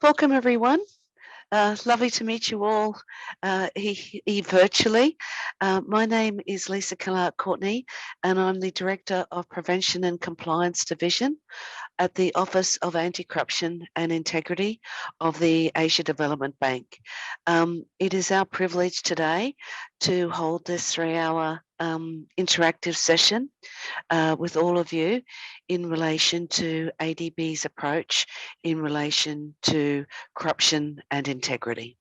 Welcome everyone. Lovely to meet you all virtually. My name is Lisa Clark-Courtney and I'm the Director of Prevention and Compliance Division at the Office of Anticorruption and Integrity of the Asia Development Bank. It is our privilege today to hold this 3-hour interactive session with all of you in relation to ADB's approach in relation to corruption and integrity.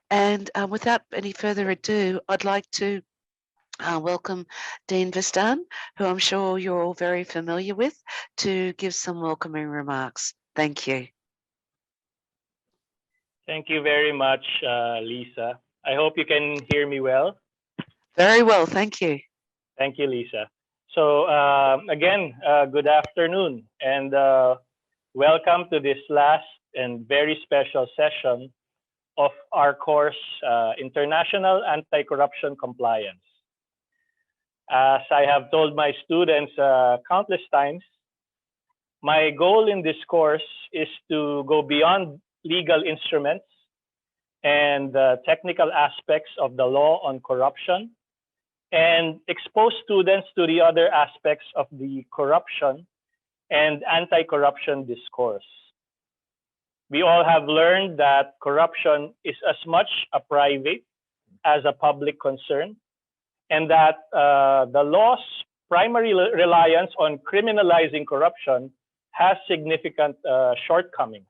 And without any further ado, I'd like to welcome Dean Vistan, who I'm sure you're all very familiar with, to give some welcoming remarks. Thank you. Thank you very much, Lisa. I hope you can hear me well. Very well, thank you. Thank you, Lisa. So again, good afternoon and welcome to this last and very special session of our course, International Anti-Corruption Compliance. As I have told my students countless times, my goal in this course is to go beyond legal instruments and technical aspects of the law on corruption and expose students to the other aspects of the corruption and anti-corruption discourse. We all have learned that corruption is as much a private as a public concern, and that the law's primary reliance on criminalizing corruption has significant shortcomings.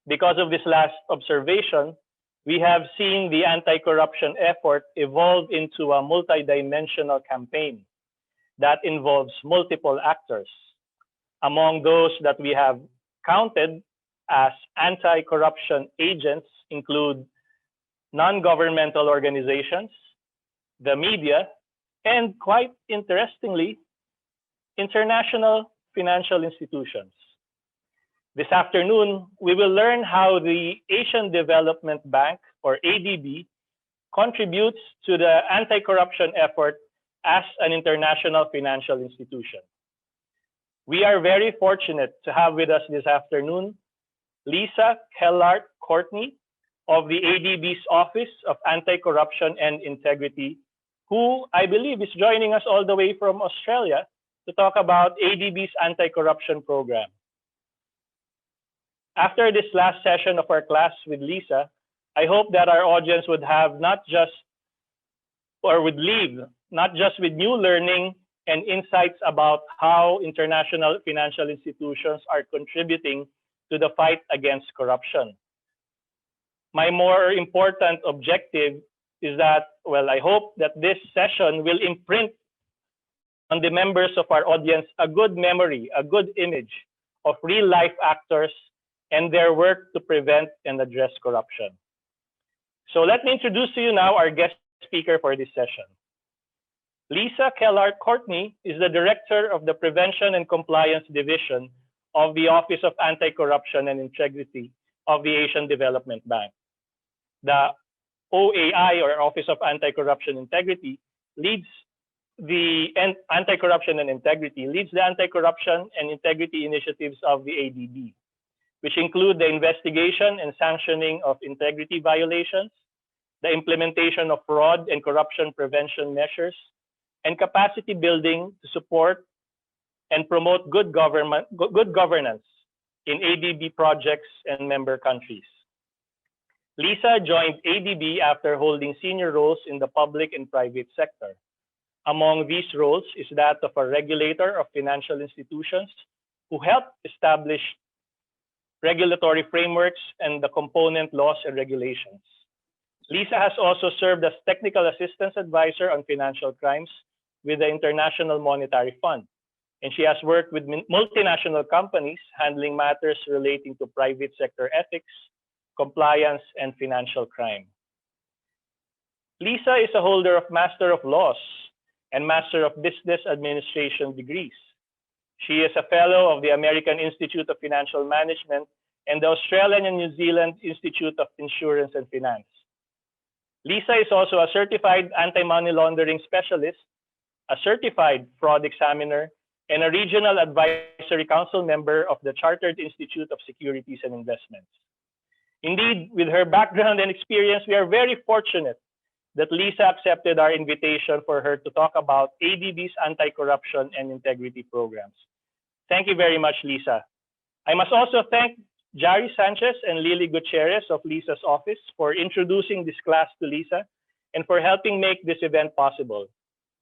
Because of this last observation, we have seen the anti-corruption effort evolve into a multidimensional campaign that involves multiple actors. Among those that we have counted as anti-corruption agents include non-governmental organizations, the media, and quite interestingly, international financial institutions. This afternoon, we will learn how the Asian Development Bank, or ADB, contributes to the anti-corruption effort as an international financial institution. We are very fortunate to have with us this afternoon Lisa Kellart-Courtney of the ADB's Office of Anti-Corruption and Integrity, who I believe is joining us all the way from Australia to talk about ADB's anti-corruption program. After this last session of our class with Lisa, I hope that our audience would have would leave not just with new learning and insights about how international financial institutions are contributing to the fight against corruption. My more important objective is that, well, I hope that this session will imprint on the members of our audience a good memory, a good image of real life actors and their work to prevent and address corruption. So let me introduce to you now our guest speaker for this session. Lisa Kellart-Courtney is the Director of the Prevention and Compliance Division of the Office of Anti-Corruption and Integrity of the Asian Development Bank. The OAI, or Office of Anti-Corruption Integrity, leads the anti-corruption and integrity initiatives of the ADB, which include the investigation and sanctioning of integrity violations, the implementation of fraud and corruption prevention measures, and capacity building to support and promote good governance in ADB projects and member countries. Lisa joined ADB after holding senior roles in the public and private sector. Among these roles is that of a regulator of financial institutions who helped establish regulatory frameworks and the component laws and regulations. Lisa has also served as technical assistance advisor on financial crimes with the International Monetary Fund, and she has worked with multinational companies handling matters relating to private sector ethics, compliance, and financial crime. Lisa is a holder of Master of Laws and Master of Business Administration degrees. She is a fellow of the American Institute of Financial Management and the Australian and New Zealand Institute of Insurance and Finance. Lisa is also a certified anti-money laundering specialist, a certified fraud examiner, and a Regional Advisory Council member of the Chartered Institute of Securities and Investments. Indeed, with her background and experience, we are very fortunate that Lisa accepted our invitation for her to talk about ADB's anti-corruption and integrity programs. Thank you very much, Lisa. I must also thank Jari Sanchez and Lily Gutierrez of Lisa's office for introducing this class to Lisa and for helping make this event possible.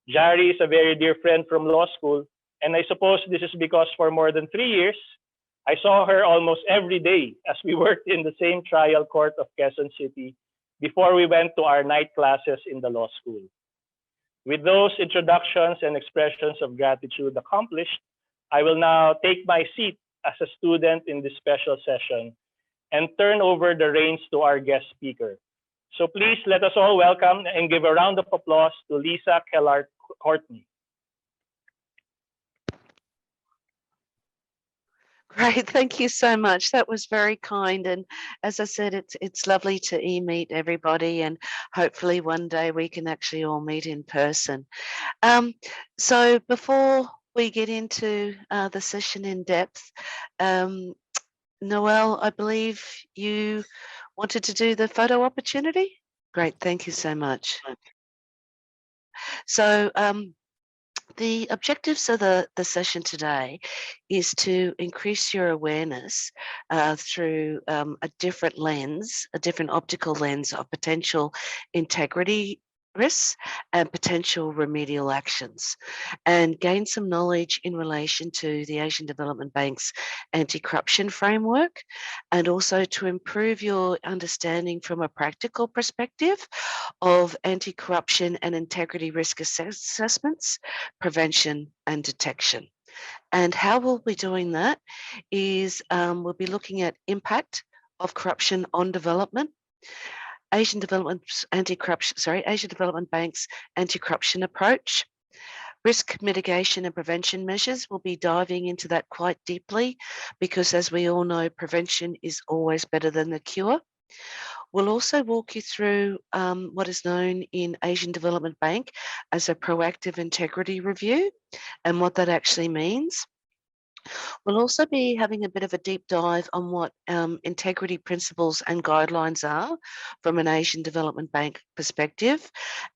Jari is a very dear friend from law school, and I suppose this is because for more than 3 years, I saw her almost every day as we worked in the same trial court of Quezon City before we went to our night classes in the law school. With those introductions and expressions of gratitude accomplished, I will now take my seat as a student in this special session and turn over the reins to our guest speaker. So please let us all welcome and give a round of applause to Lisa Kellard-Courtney. Great, thank you so much. That was very kind. And as I said, it's lovely to meet everybody, and hopefully one day we can actually all meet in person. So before we get into the session in depth, Noel, I believe you wanted to do the photo opportunity? Great, thank you so much. So the objectives of the session today is to increase your awareness through a different lens, a different optical lens of potential integrity risks and potential remedial actions, and gain some knowledge in relation to the Asian Development Bank's anti-corruption framework, and also to improve your understanding from a practical perspective of anti-corruption and integrity risk assessments, prevention and detection. And how we'll be doing that is we'll be looking at impact of corruption on development, Asian Development Bank's anti-corruption approach, risk mitigation and prevention measures. We'll be diving into that quite deeply because, as we all know, prevention is always better than the cure. We'll also walk you through what is known in Asian Development Bank as a proactive integrity review and what that actually means. We'll also be having a bit of a deep dive on what integrity principles and guidelines are from an Asian Development Bank perspective,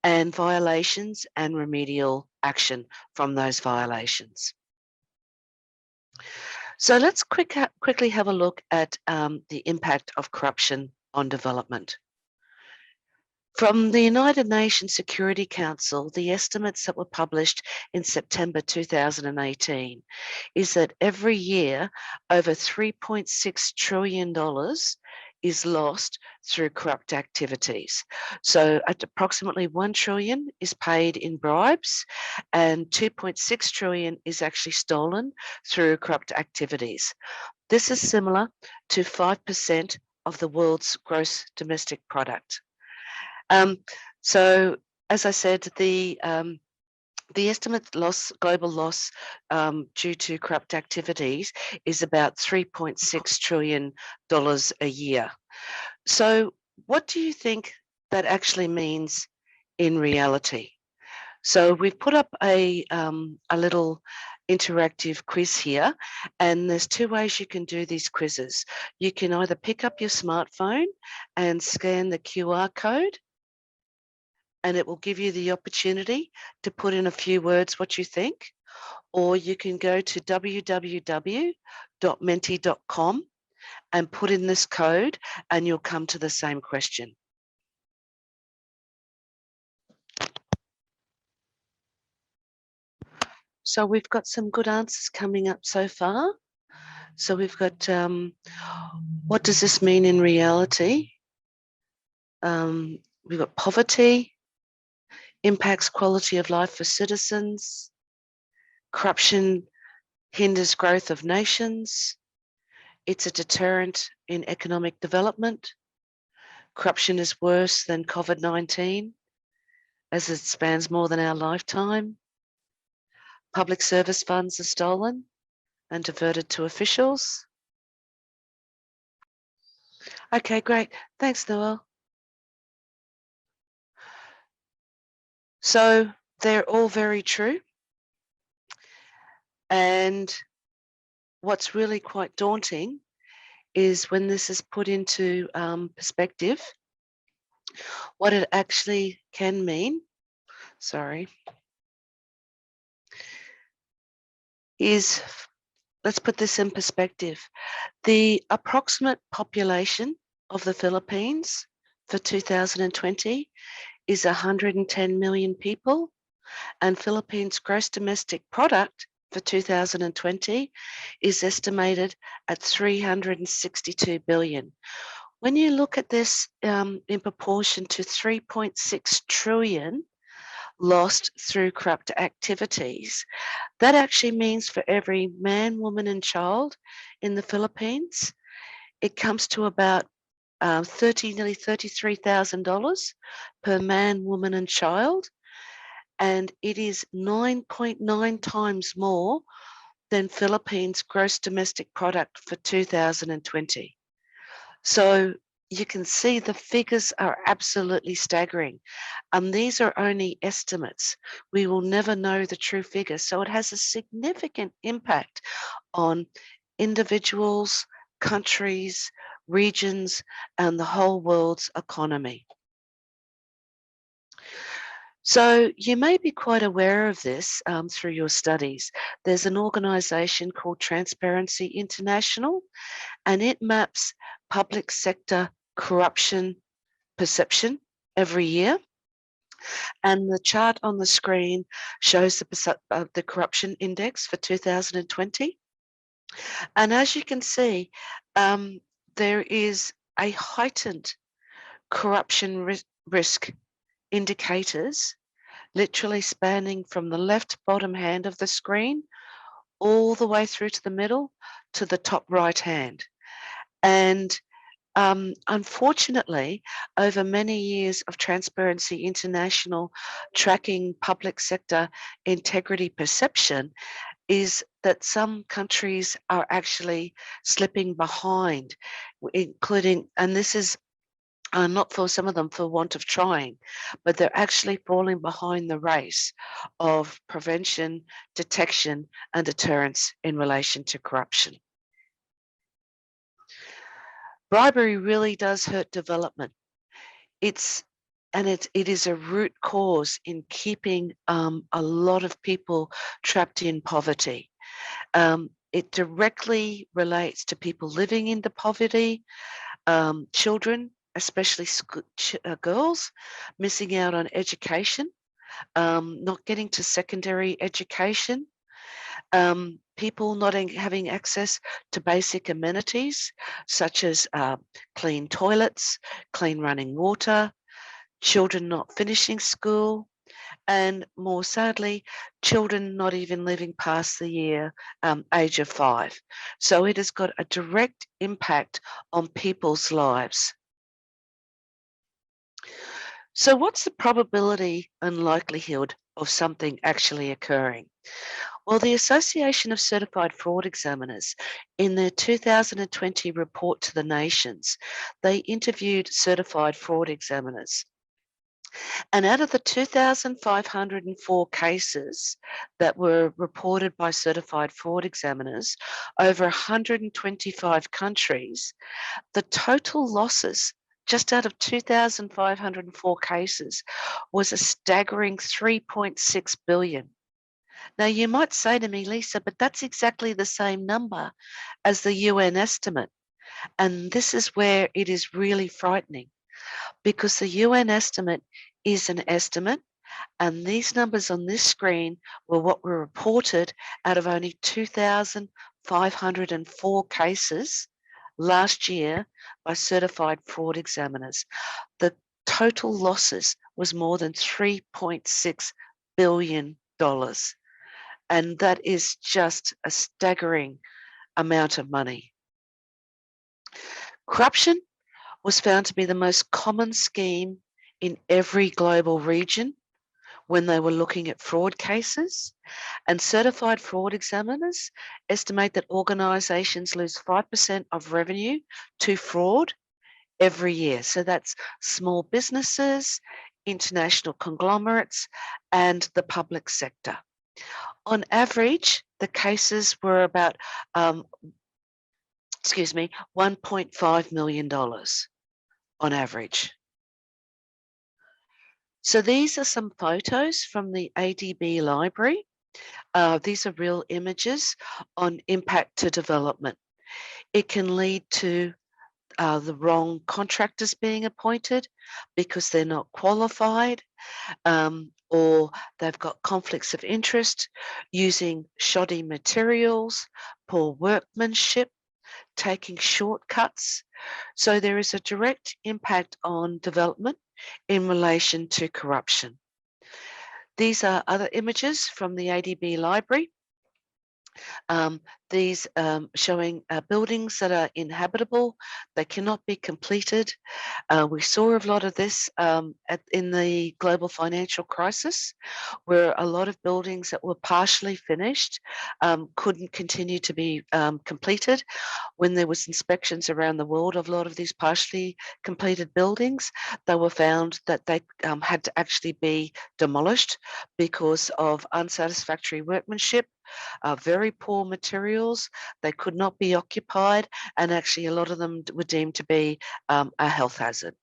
and violations and remedial action from those violations. So let's quickly have a look at the impact of corruption on development. From the United Nations Security Council, the estimates that were published in September 2018 is that every year over $3.6 trillion is lost through corrupt activities. So at approximately 1 trillion is paid in bribes, and 2.6 trillion is actually stolen through corrupt activities. This is similar to 5% of the world's gross domestic product. So, as I said, the estimate global loss due to corrupt activities is about $3.6 trillion a year. So, what do you think that actually means in reality? So, we've put up a little interactive quiz here, and there's 2 ways you can do these quizzes. You can either pick up your smartphone and scan the QR code, and it will give you the opportunity to put in a few words what you think, or you can go to www.menti.com and put in this code and you'll come to the same question. So we've got some good answers coming up so far. So we've got, what does this mean in reality? We've got poverty, impacts quality of life for citizens, corruption hinders growth of nations, it's a deterrent in economic development, corruption is worse than COVID-19 as it spans more than our lifetime, public service funds are stolen and diverted to officials. Okay, great. Thanks, Noel. So they're all very true. And what's really quite daunting is when this is put into perspective, what it actually can mean, is, let's put this in perspective. The approximate population of the Philippines for 2020 is 110 million people, and Philippines' gross domestic product for 2020 is estimated at 362 billion. When you look at this in proportion to 3.6 trillion lost through corrupt activities, that actually means for every man, woman, and child in the Philippines, it comes to about nearly $33,000 per man, woman, and child. And it is 9.9 times more than Philippines' gross domestic product for 2020. So you can see the figures are absolutely staggering. And these are only estimates. We will never know the true figure. So it has a significant impact on individuals, countries, regions, and the whole world's economy. So you may be quite aware of this through your studies. There's an organisation called Transparency International, and it maps public sector corruption perception every year. And the chart on the screen shows the corruption index for 2020. And as you can see, there is a heightened corruption risk indicators, literally spanning from the left bottom hand of the screen all the way through to the middle to the top right hand. And unfortunately, over many years of Transparency International tracking public sector integrity perception, is that some countries are actually slipping behind, including, and this is not for some of them for want of trying, but they're actually falling behind the race of prevention, detection, and deterrence in relation to corruption. Bribery really does hurt development. It is a root cause in keeping a lot of people trapped in poverty. It directly relates to people living in the poverty, children, especially girls, missing out on education, not getting to secondary education, people not having access to basic amenities such as clean toilets, clean running water, children not finishing school, and more sadly, children not even living past the age of 5. So it has got a direct impact on people's lives. So what's the probability and likelihood of something actually occurring? Well, the Association of Certified Fraud Examiners, in their 2020 report to the nations, they interviewed certified fraud examiners. And out of the 2,504 cases that were reported by certified fraud examiners over 125 countries, the total losses just out of 2,504 cases was a staggering 3.6 billion. Now you might say to me, Lisa, but that's exactly the same number as the UN estimate. And this is where it is really frightening, because the UN estimate is an estimate, and these numbers on this screen were what were reported out of only 2,504 cases last year by certified fraud examiners. The total losses was more than $3.6 billion. And that is just a staggering amount of money. Corruption was found to be the most common scheme in every global region when they were looking at fraud cases, and certified fraud examiners estimate that organisations lose 5% of revenue to fraud every year. So that's small businesses, international conglomerates, and the public sector. On average, the cases were about, $1.5 million on average. So these are some photos from the ADB library. These are real images on impact to development. It can lead to the wrong contractors being appointed because they're not qualified, or they've got conflicts of interest, using shoddy materials, poor workmanship, taking shortcuts. So there is a direct impact on development in relation to corruption. These are other images from the ADB library. These showing buildings that are inhabitable, they cannot be completed. We saw a lot of this in the global financial crisis, where a lot of buildings that were partially finished couldn't continue to be completed. When there was inspections around the world of a lot of these partially completed buildings, they were found that they had to actually be demolished because of unsatisfactory workmanship, very poor materials. They could not be occupied, and actually a lot of them were deemed to be a health hazard.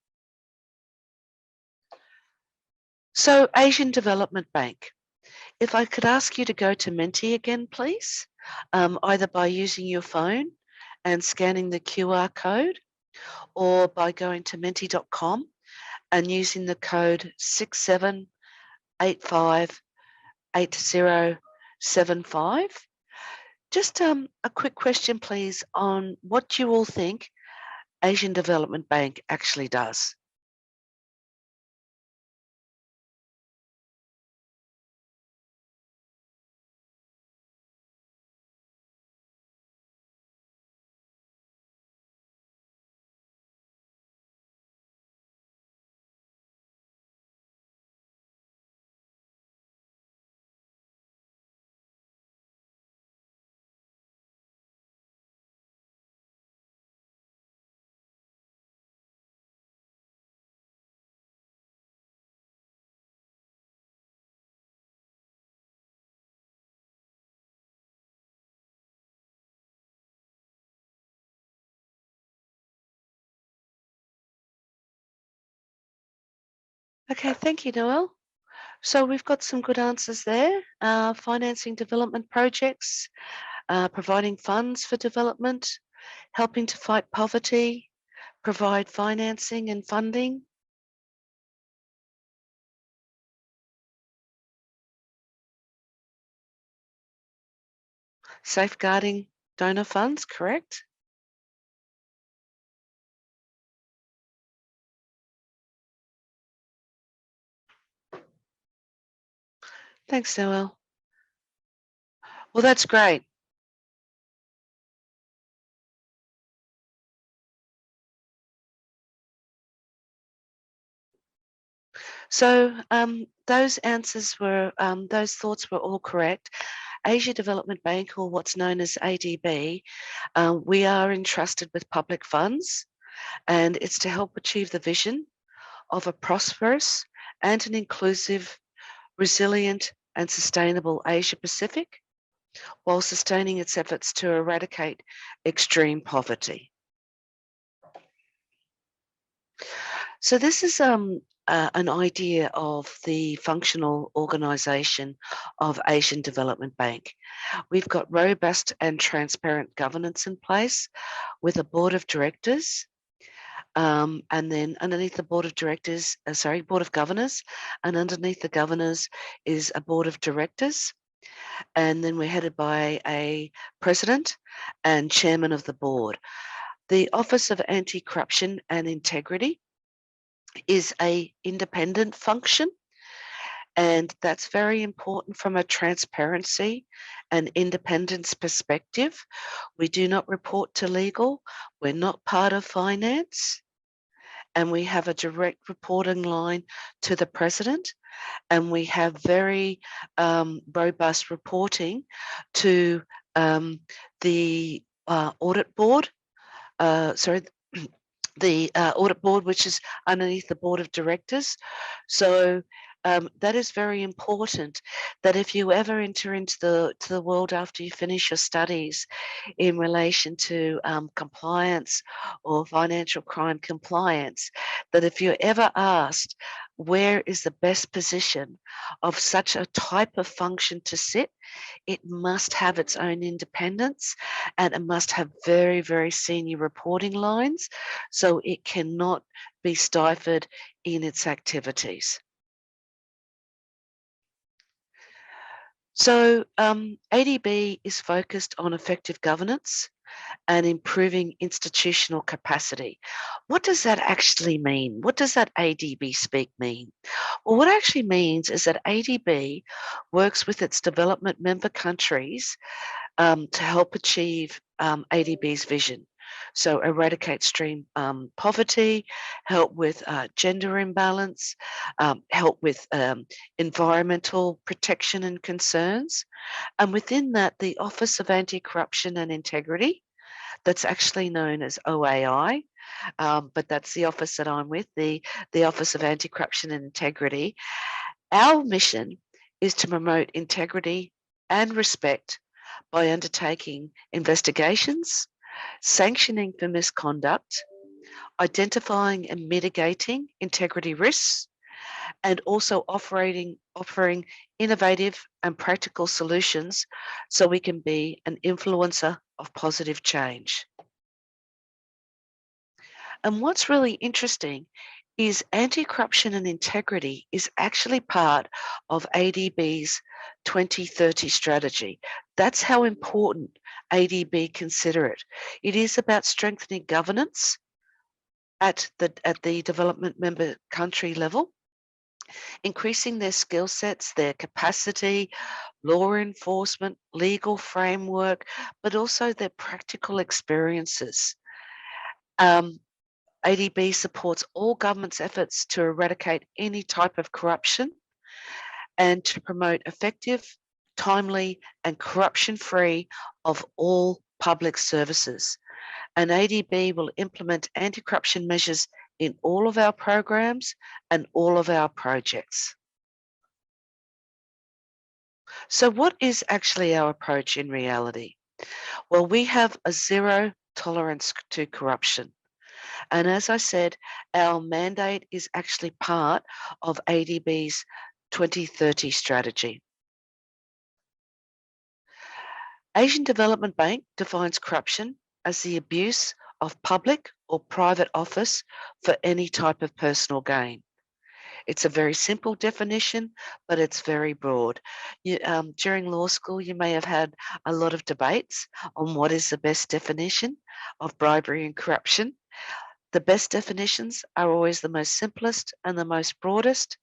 So Asian Development Bank, if I could ask you to go to Menti again, please, either by using your phone and scanning the QR code, or by going to menti.com and using the code 67858075. Just a quick question, please, on what you all think Asian Development Bank actually does. Okay, thank you, Noel. So we've got some good answers there. Financing development projects, providing funds for development, helping to fight poverty, provide financing and funding. Safeguarding donor funds, correct? Thanks, Noel. Well, that's great. So those answers were, those thoughts were all correct. Asia Development Bank, or what's known as ADB, we are entrusted with public funds, and it's to help achieve the vision of a prosperous and an inclusive, resilient and sustainable Asia Pacific, while sustaining its efforts to eradicate extreme poverty. So this is an idea of the functional organisation of Asian Development Bank. We've got robust and transparent governance in place with a board of directors, and then underneath the board of directors, board of governors, and underneath the governors is a board of directors. And then we're headed by a president and chairman of the board. The Office of Anti-Corruption and Integrity is an independent function, and that's very important from a transparency and independence perspective. We do not report to legal, we're not part of finance, and we have a direct reporting line to the president, and we have very robust reporting to the audit board, the audit board, which is underneath the board of directors. So That is very important, that if you ever enter into the world after you finish your studies in relation to compliance or financial crime compliance, that if you're ever asked where is the best position of such a type of function to sit, it must have its own independence and it must have very, very senior reporting lines, so it cannot be stifled in its activities. So ADB is focused on effective governance and improving institutional capacity. What does that actually mean? What does that ADB speak mean? Well, what it actually means is that ADB works with its development member countries to help achieve ADB's vision. So eradicate extreme poverty, help with gender imbalance, help with environmental protection and concerns. And within that, the Office of Anti-Corruption and Integrity, that's actually known as OAI, but that's the office that I'm with, the Office of Anti-Corruption and Integrity. Our mission is to promote integrity and respect by undertaking investigations, sanctioning for misconduct, identifying and mitigating integrity risks, and also offering innovative and practical solutions so we can be an influencer of positive change. And what's really interesting is anti-corruption and integrity is actually part of ADB's 2030 strategy. That's how important ADB consider it. It is about strengthening governance at the development member country level, increasing their skill sets, their capacity, law enforcement, legal framework, but also their practical experiences. ADB supports all government's efforts to eradicate any type of corruption and to promote effective, timely, and corruption-free of all public services. And ADB will implement anti-corruption measures in all of our programs and all of our projects. So what is actually our approach in reality? Well, we have a zero tolerance to corruption. And as I said, our mandate is actually part of ADB's 2030 strategy. Asian Development Bank defines corruption as the abuse of public or private office for any type of personal gain. It's a very simple definition, but it's very broad. During law school, you may have had a lot of debates on what is the best definition of bribery and corruption. The best definitions are always the most simplest and the most broadest,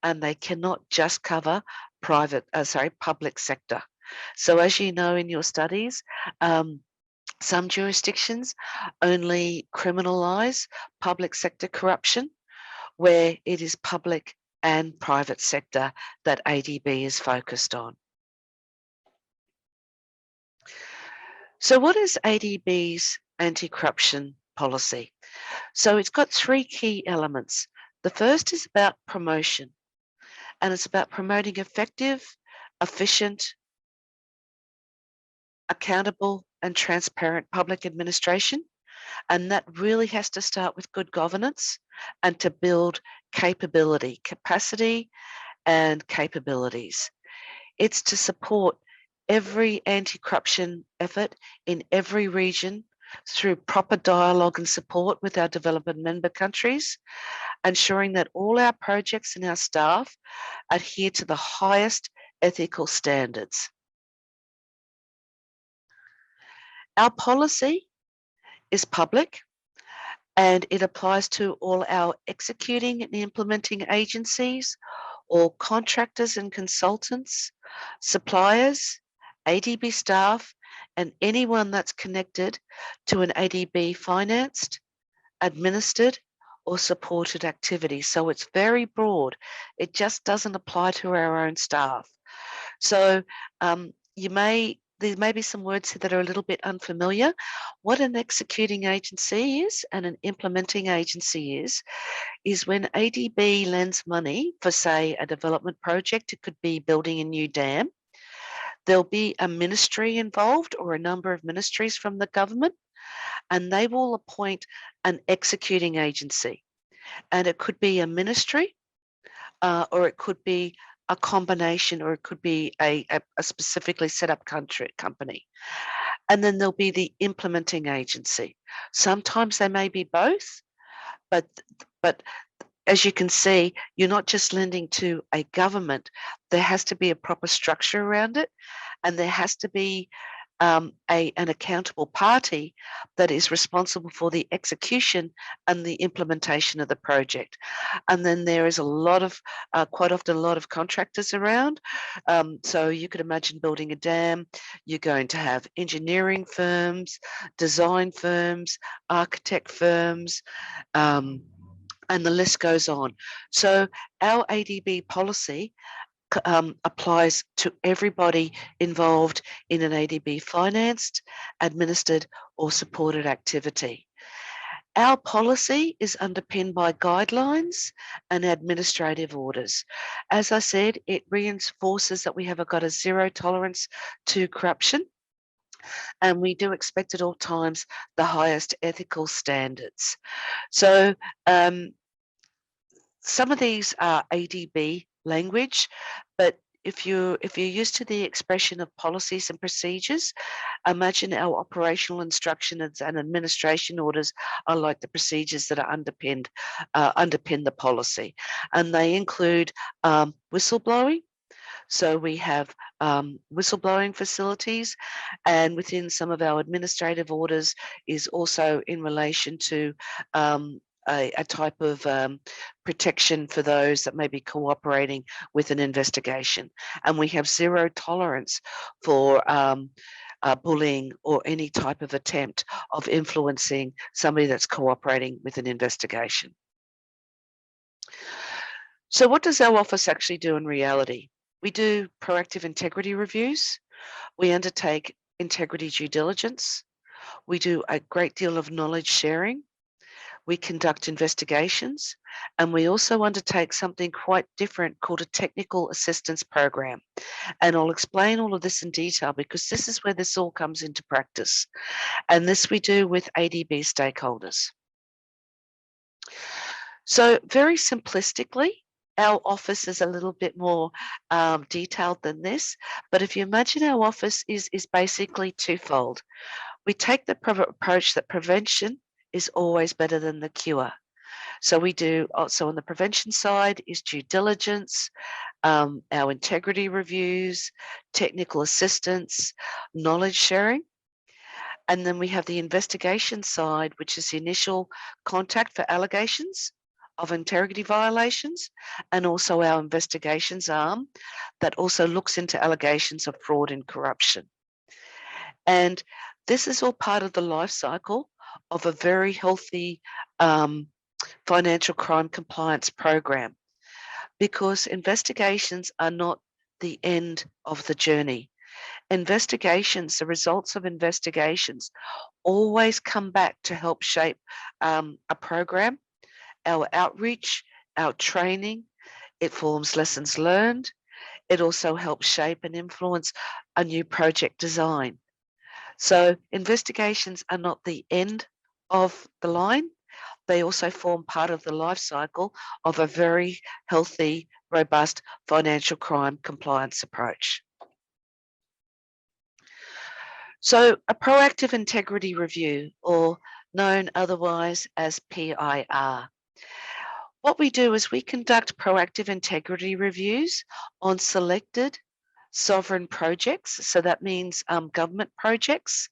and they cannot just cover public sector. So as you know in your studies, some jurisdictions only criminalise public sector corruption, where it is public and private sector that ADB is focused on. So what is ADB's anti-corruption policy? So it's got three key elements. The first is about promotion, and it's about promoting effective, efficient, accountable and transparent public administration. And that really has to start with good governance and to build capacity and capabilities. It's to support every anti-corruption effort in every region through proper dialogue and support with our development member countries, ensuring that all our projects and our staff adhere to the highest ethical standards. Our policy is public and it applies to all our executing and implementing agencies, all contractors and consultants, suppliers, ADB staff, and anyone that's connected to an ADB financed, administered, or supported activity. So it's very broad. It just doesn't apply to our own staff. So there may be some words here that are a little bit unfamiliar. What an executing agency is and an implementing agency is when ADB lends money for, say, a development project. It could be building a new dam. There'll be a ministry involved or a number of ministries from the government, and they will appoint an executing agency. And it could be a ministry, or it could be a combination, or it could be a specifically set up company. And then there'll be the implementing agency. Sometimes they may be both, but as you can see, you're not just lending to a government. There has to be a proper structure around it, and there has to be an accountable party that is responsible for the execution and the implementation of the project. And then there is a lot of, quite often, a lot of contractors around. So you could imagine building a dam. You're going to have engineering firms, design firms, architect firms, and the list goes on. So our ADB policy applies to everybody involved in an ADB financed, administered, or supported activity. Our policy is underpinned by guidelines and administrative orders. As I said, it reinforces that we have got a zero tolerance to corruption, and we do expect at all times the highest ethical standards. So some of these are ADB language, but if you're used to the expression of policies and procedures, imagine our operational instructions and administration orders are like the procedures that are underpin the policy, and they include whistleblowing. So we have whistleblowing facilities, and within some of our administrative orders is also in relation to a type of protection for those that may be cooperating with an investigation. And we have zero tolerance for bullying or any type of attempt of influencing somebody that's cooperating with an investigation. So what does our office actually do in reality? We do proactive integrity reviews. We undertake integrity due diligence. We do a great deal of knowledge sharing. We conduct investigations, and we also undertake something quite different called a technical assistance program. And I'll explain all of this in detail because this is where this all comes into practice. And this we do with ADB stakeholders. So very simplistically, our office is a little bit more detailed than this, but if you imagine our office is basically twofold. We take the approach that prevention is always better than the cure. So we do also on the prevention side is due diligence, our integrity reviews, technical assistance, knowledge sharing. And then we have the investigation side, which is the initial contact for allegations of integrity violations, and also our investigations arm that also looks into allegations of fraud and corruption. And this is all part of the life cycle of a very healthy financial crime compliance program, because investigations are not the end of the journey. Investigations, the results of investigations always come back to help shape a program, our outreach, our training. It forms lessons learned. It also helps shape and influence a new project design. So investigations are not the end of the line. They also form part of the life cycle of a very healthy, robust financial crime compliance approach. So a proactive integrity review, or known otherwise as PIR. What we do is we conduct proactive integrity reviews on selected sovereign projects. So that means government projects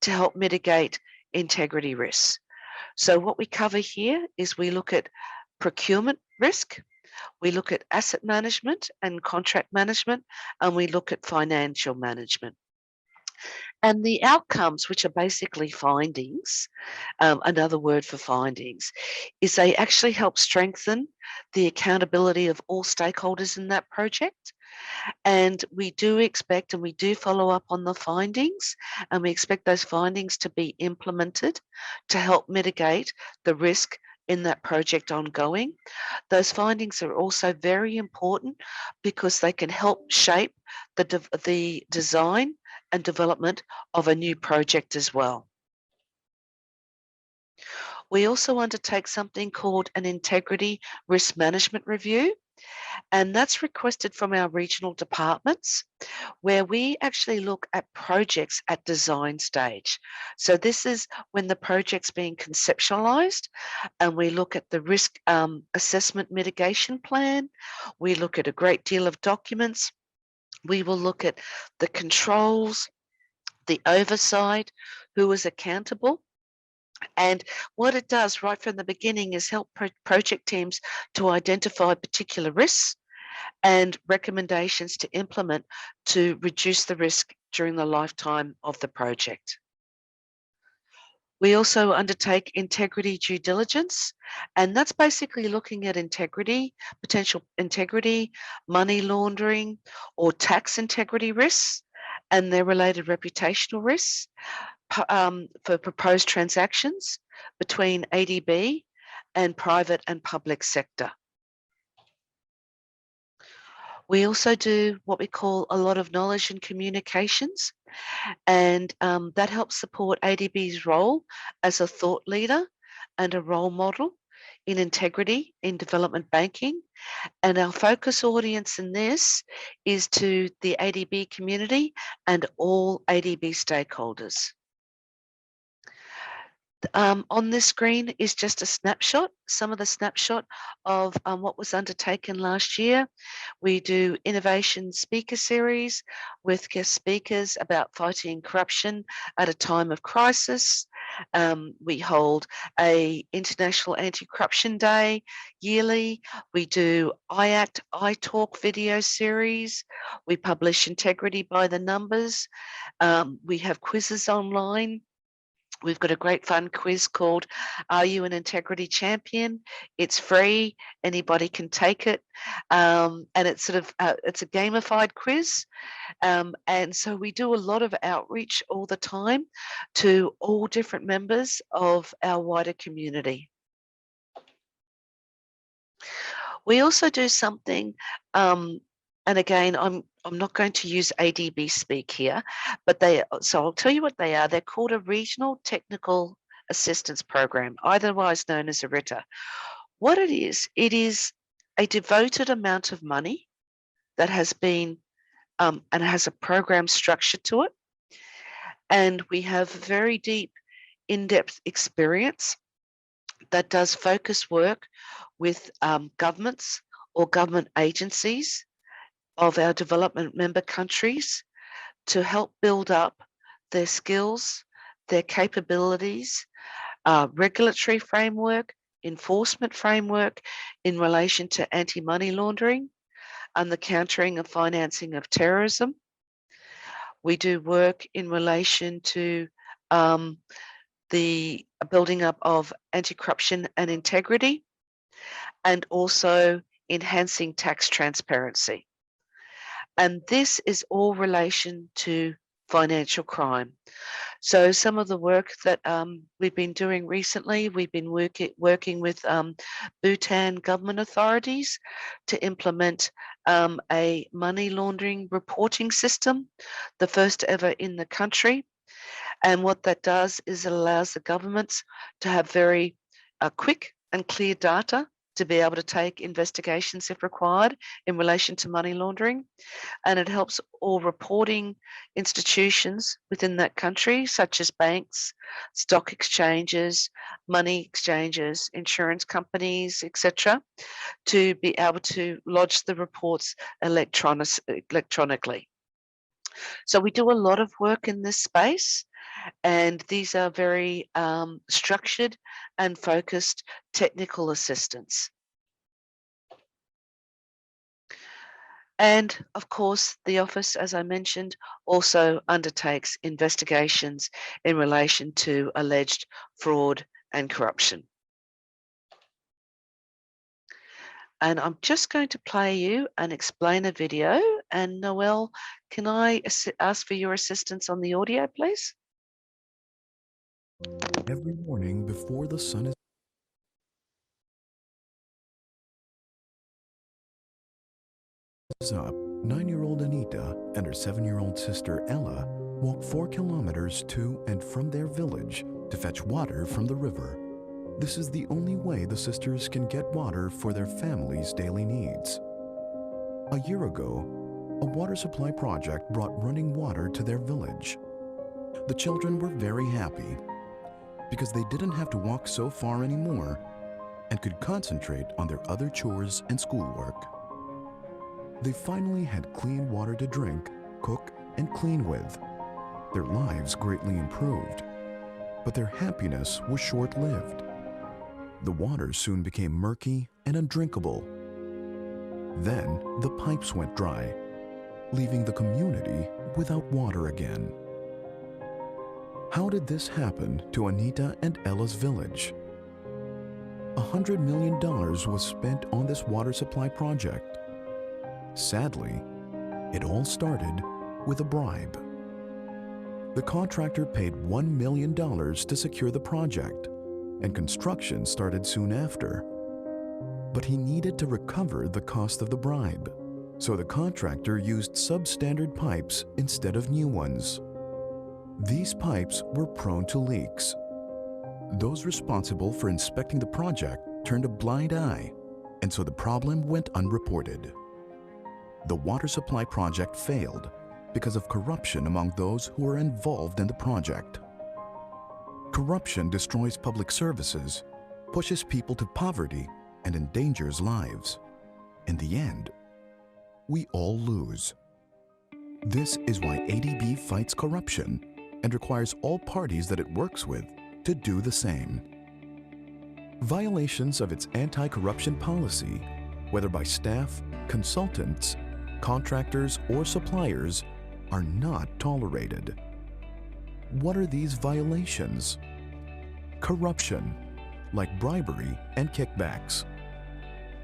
to help mitigate integrity risks. So what we cover here is we look at procurement risk, we look at asset management and contract management, and we look at financial management. And the outcomes, which are basically findings, another word for findings, is they actually help strengthen the accountability of all stakeholders in that project. And we do expect and we do follow up on the findings, and we expect those findings to be implemented to help mitigate the risk in that project ongoing. Those findings are also very important because they can help shape the design and development of a new project as well. We also undertake something called an integrity risk management review, and that's requested from our regional departments, where we actually look at projects at design stage. So this is when the project's being conceptualized, and we look at the risk assessment mitigation plan. We look at a great deal of documents. We will look at the controls, the oversight, who is accountable. And what it does right from the beginning is help project teams to identify particular risks and recommendations to implement to reduce the risk during the lifetime of the project. We also undertake integrity due diligence, and that's basically looking at integrity, potential integrity, money laundering, or tax integrity risks and their related reputational risks for proposed transactions between ADB and private and public sector. We also do what we call a lot of knowledge and communications, and that helps support ADB's role as a thought leader and a role model in integrity in development banking. And our focus audience in this is to the ADB community and all ADB stakeholders. On this screen is just a snapshot, some of the snapshot of what was undertaken last year. We do innovation speaker series with guest speakers about fighting corruption at a time of crisis. We hold a International Anti-Corruption Day yearly. We do IACT, iTalk video series. We publish Integrity by the Numbers. We have quizzes online. We've got a great fun quiz called Are You an Integrity Champion? It's free, anybody can take it. And it's sort of, it's a gamified quiz. And so we do a lot of outreach all the time to all different members of our wider community. We also do something, and again, I'm not going to use ADB speak here, but so I'll tell you what they are. They're called a Regional Technical Assistance Program, otherwise known as a RITA. What it is a devoted amount of money that has been, and has a program structure to it. And we have very deep, in-depth experience that does focus work with governments or government agencies of our development member countries to help build up their skills, their capabilities, regulatory framework, enforcement framework in relation to anti-money laundering and the countering of financing of terrorism. We do work in relation to the building up of anti-corruption and integrity, and also enhancing tax transparency. And this is all relation to financial crime. So some of the work that we've been doing recently, we've been working with Bhutan government authorities to implement a money laundering reporting system, the first ever in the country. And what that does is it allows the governments to have very quick and clear data to be able to take investigations if required in relation to money laundering. And it helps all reporting institutions within that country, such as banks, stock exchanges, money exchanges, insurance companies, etc., to be able to lodge the reports electronically. So we do a lot of work in this space, and these are very structured and focused technical assistance. And of course, the office, as I mentioned, also undertakes investigations in relation to alleged fraud and corruption. And I'm just going to play you and explain a video. And Noelle, can I ask for your assistance on the audio, please? Every morning before the sun is up, 9-year-old Anita and her 7-year-old sister Ella walk 4 kilometers to and from their village to fetch water from the river. This is the only way the sisters can get water for their family's daily needs. A year ago, a water supply project brought running water to their village. The children were very happy because they didn't have to walk so far anymore and could concentrate on their other chores and schoolwork. They finally had clean water to drink, cook, and clean with. Their lives greatly improved, but their happiness was short-lived. The water soon became murky and undrinkable. Then the pipes went dry, leaving the community without water again. How did this happen to Anita and Ella's village? $100 million was spent on this water supply project. Sadly, it all started with a bribe. The contractor paid $1 million to secure the project, and construction started soon after. But he needed to recover the cost of the bribe, so the contractor used substandard pipes instead of new ones. These pipes were prone to leaks. Those responsible for inspecting the project turned a blind eye, and so the problem went unreported. The water supply project failed because of corruption among those who were involved in the project. Corruption destroys public services, pushes people to poverty, and endangers lives. In the end, we all lose. This is why ADB fights corruption and requires all parties that it works with to do the same. Violations of its anti-corruption policy, whether by staff, consultants, contractors, or suppliers, are not tolerated. What are these violations? Corruption, like bribery and kickbacks.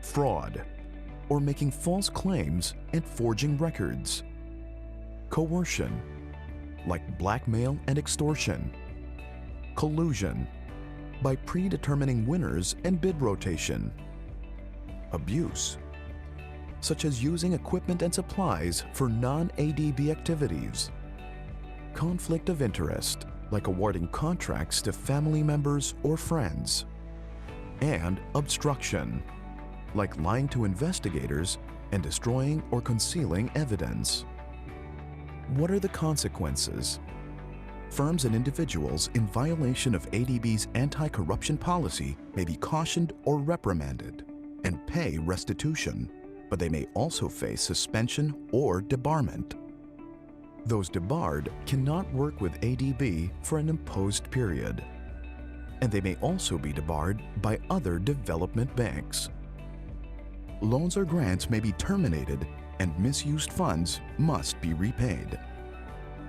Fraud, or making false claims and forging records. Coercion, like blackmail and extortion. Collusion, by predetermining winners and bid rotation. Abuse, such as using equipment and supplies for non-ADB activities. Conflict of interest, like awarding contracts to family members or friends. And obstruction, like lying to investigators and destroying or concealing evidence. What are the consequences? Firms and individuals in violation of ADB's anti-corruption policy may be cautioned or reprimanded and pay restitution, but they may also face suspension or debarment. Those debarred cannot work with ADB for an imposed period, and they may also be debarred by other development banks. Loans or grants may be terminated and misused funds must be repaid.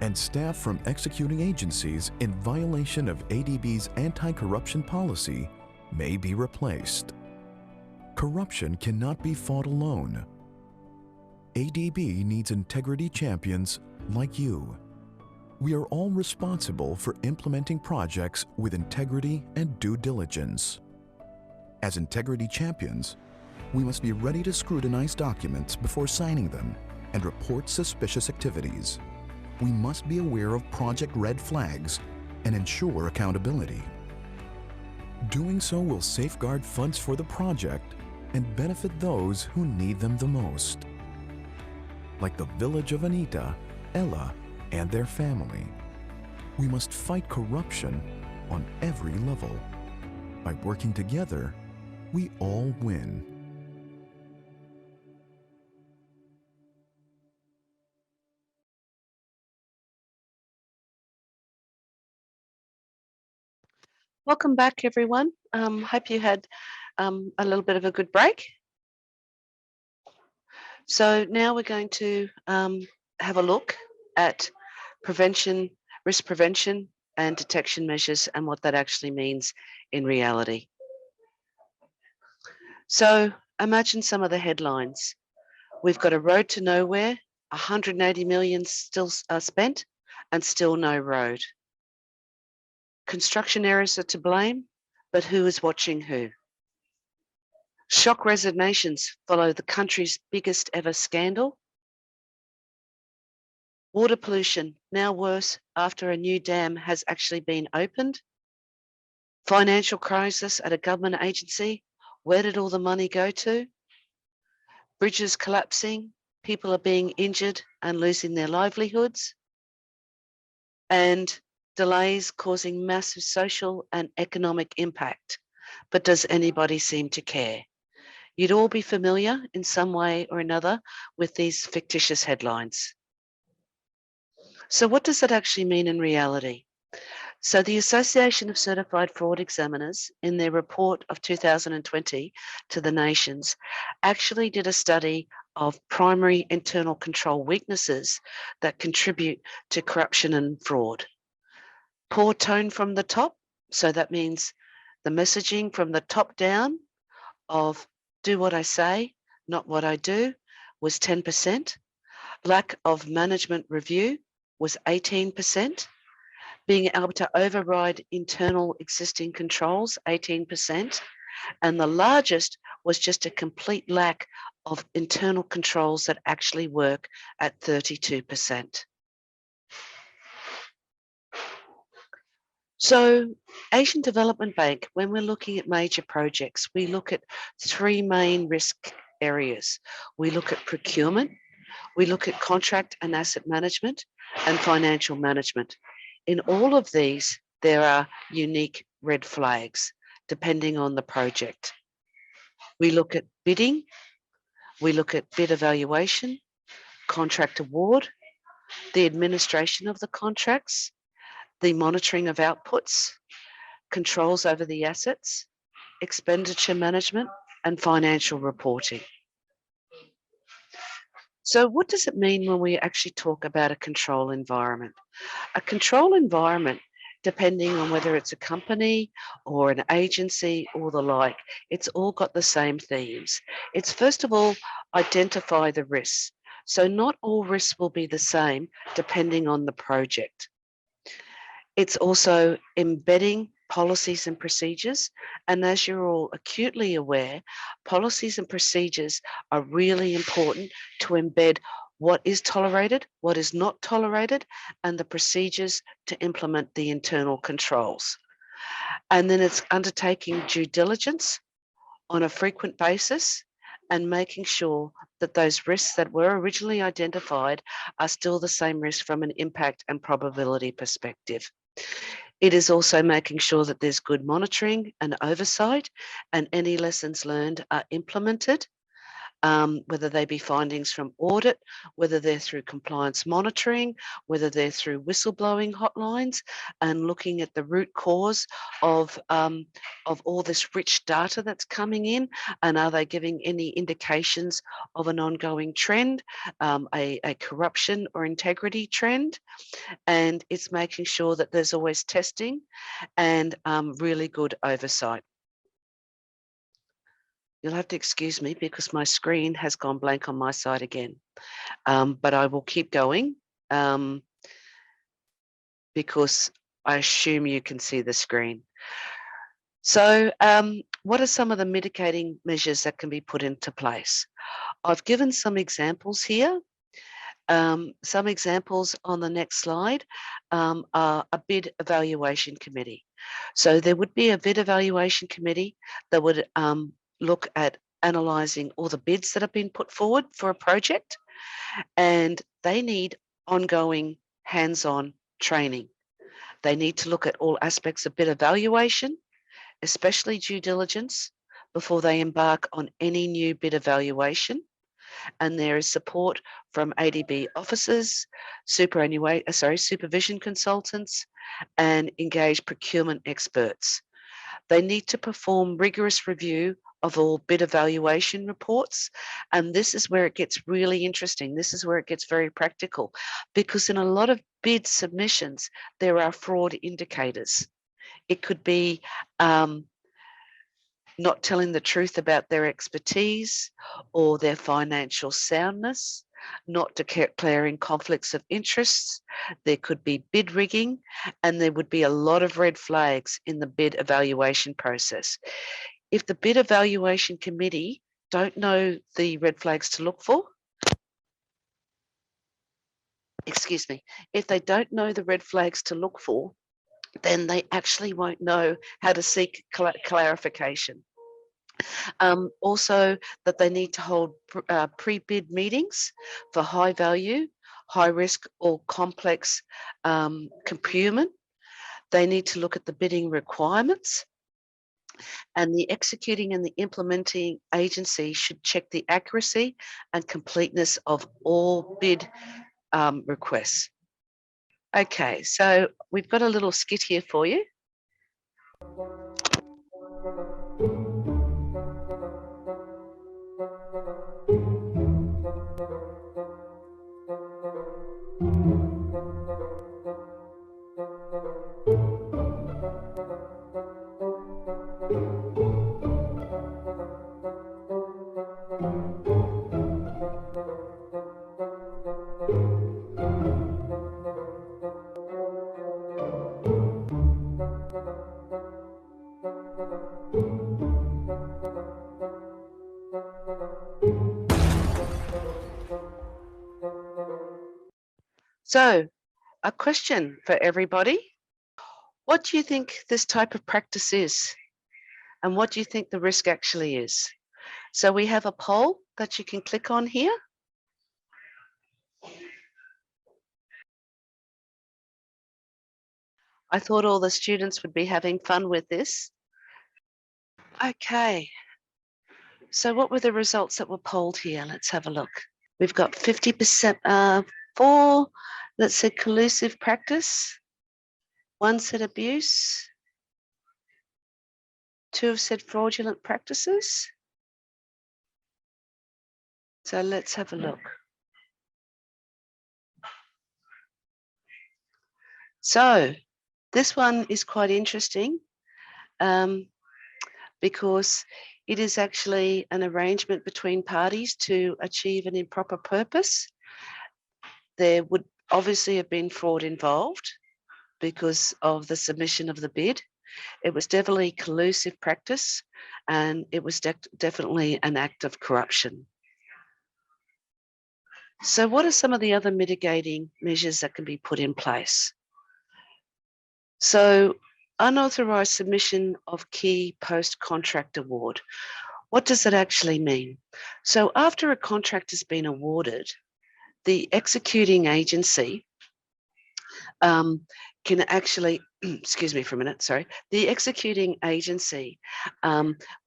And staff from executing agencies in violation of ADB's anti-corruption policy may be replaced. Corruption cannot be fought alone. ADB needs integrity champions like you. We are all responsible for implementing projects with integrity and due diligence. As integrity champions, we must be ready to scrutinize documents before signing them and report suspicious activities. We must be aware of project red flags and ensure accountability. Doing so will safeguard funds for the project and benefit those who need them the most. Like the village of Anita, Ella, and their family. We must fight corruption on every level. By working together, we all win. Welcome back, everyone. Hope you had a little bit of a good break. So now we're going to have a look at prevention, risk prevention and detection measures and what that actually means in reality. So imagine some of the headlines. We've got a road to nowhere, 180 million still spent and still no road. Construction errors are to blame, but who is watching who? Shock resignations follow the country's biggest ever scandal. Water pollution, now worse after a new dam has actually been opened. Financial crisis at a government agency, where did all the money go to? Bridges collapsing, people are being injured and losing their livelihoods. And delays causing massive social and economic impact. But does anybody seem to care? You'd all be familiar in some way or another with these fictitious headlines. So what does that actually mean in reality? So the Association of Certified Fraud Examiners, in their report of 2020 to the nations, actually did a study of primary internal control weaknesses that contribute to corruption and fraud. Poor tone from the top, so that means the messaging from the top down of do what I say, not what I do, was 10%. Lack of management review was 18%. Being able to override internal existing controls, 18%. And the largest was just a complete lack of internal controls that actually work at 32%. So Asian Development Bank, when we're looking at major projects, we look at three main risk areas. We look at procurement, we look at contract and asset management, and financial management. In all of these, there are unique red flags depending on the project. We look at bidding, we look at bid evaluation, contract award, the administration of the contracts, the monitoring of outputs, controls over the assets, expenditure management, and financial reporting. So what does it mean when we actually talk about a control environment? A control environment, depending on whether it's a company or an agency or the like, it's all got the same themes. It's first of all, identify the risks. So not all risks will be the same depending on the project. It's also embedding policies and procedures. And as you're all acutely aware, policies and procedures are really important to embed what is tolerated, what is not tolerated, and the procedures to implement the internal controls. And then it's undertaking due diligence on a frequent basis and making sure that those risks that were originally identified are still the same risk from an impact and probability perspective. It is also making sure that there's good monitoring and oversight and any lessons learned are implemented, whether they be findings from audit, whether they're through compliance monitoring, whether they're through whistleblowing hotlines, and looking at the root cause of all this rich data that's coming in, and are they giving any indications of an ongoing trend, a corruption or integrity trend. And it's making sure that there's always testing and really good oversight. You'll have to excuse me because my screen has gone blank on my side again, but I will keep going because I assume you can see the screen. So what are some of the mitigating measures that can be put into place? I've given some examples here. Some examples on the next slide are a bid evaluation committee. So there would be a bid evaluation committee that would look at analysing all the bids that have been put forward for a project, and they need ongoing hands-on training. They need to look at all aspects of bid evaluation, especially due diligence, before they embark on any new bid evaluation. And there is support from ADB officers, supervision consultants, and engaged procurement experts. They need to perform rigorous review of all bid evaluation reports. And this is where it gets really interesting. This is where it gets very practical, because in a lot of bid submissions, there are fraud indicators. It could be not telling the truth about their expertise or their financial soundness, not declaring conflicts of interests. There could be bid rigging, and there would be a lot of red flags in the bid evaluation process. If the bid evaluation committee don't know the red flags to look for, excuse me, if they don't know the red flags to look for, then they actually won't know how to seek clarification. Also, that they need to hold pre-bid meetings for high value, high risk, or complex procurement. They need to look at the bidding requirements, and the executing and the implementing agency should check the accuracy and completeness of all bid requests. Okay, so we've got a little skit here for you. So, a question for everybody. What do you think this type of practice is? And what do you think the risk actually is? So we have a poll that you can click on here. I thought all the students would be having fun with this. Okay. So what were the results that were polled here? Let's have a look. We've got 50% for, let's say, collusive practice. 1 said abuse. 2 have said fraudulent practices. So let's have a look. So this one is quite interesting because it is actually an arrangement between parties to achieve an improper purpose. There would obviously have been fraud involved because of the submission of the bid. It was definitely collusive practice, and it was definitely an act of corruption. So what are some of the other mitigating measures that can be put in place? So unauthorised submission of key post-contract award. What does that actually mean? So after a contract has been awarded, the executing agency can actually, excuse me for a minute, sorry, the executing agency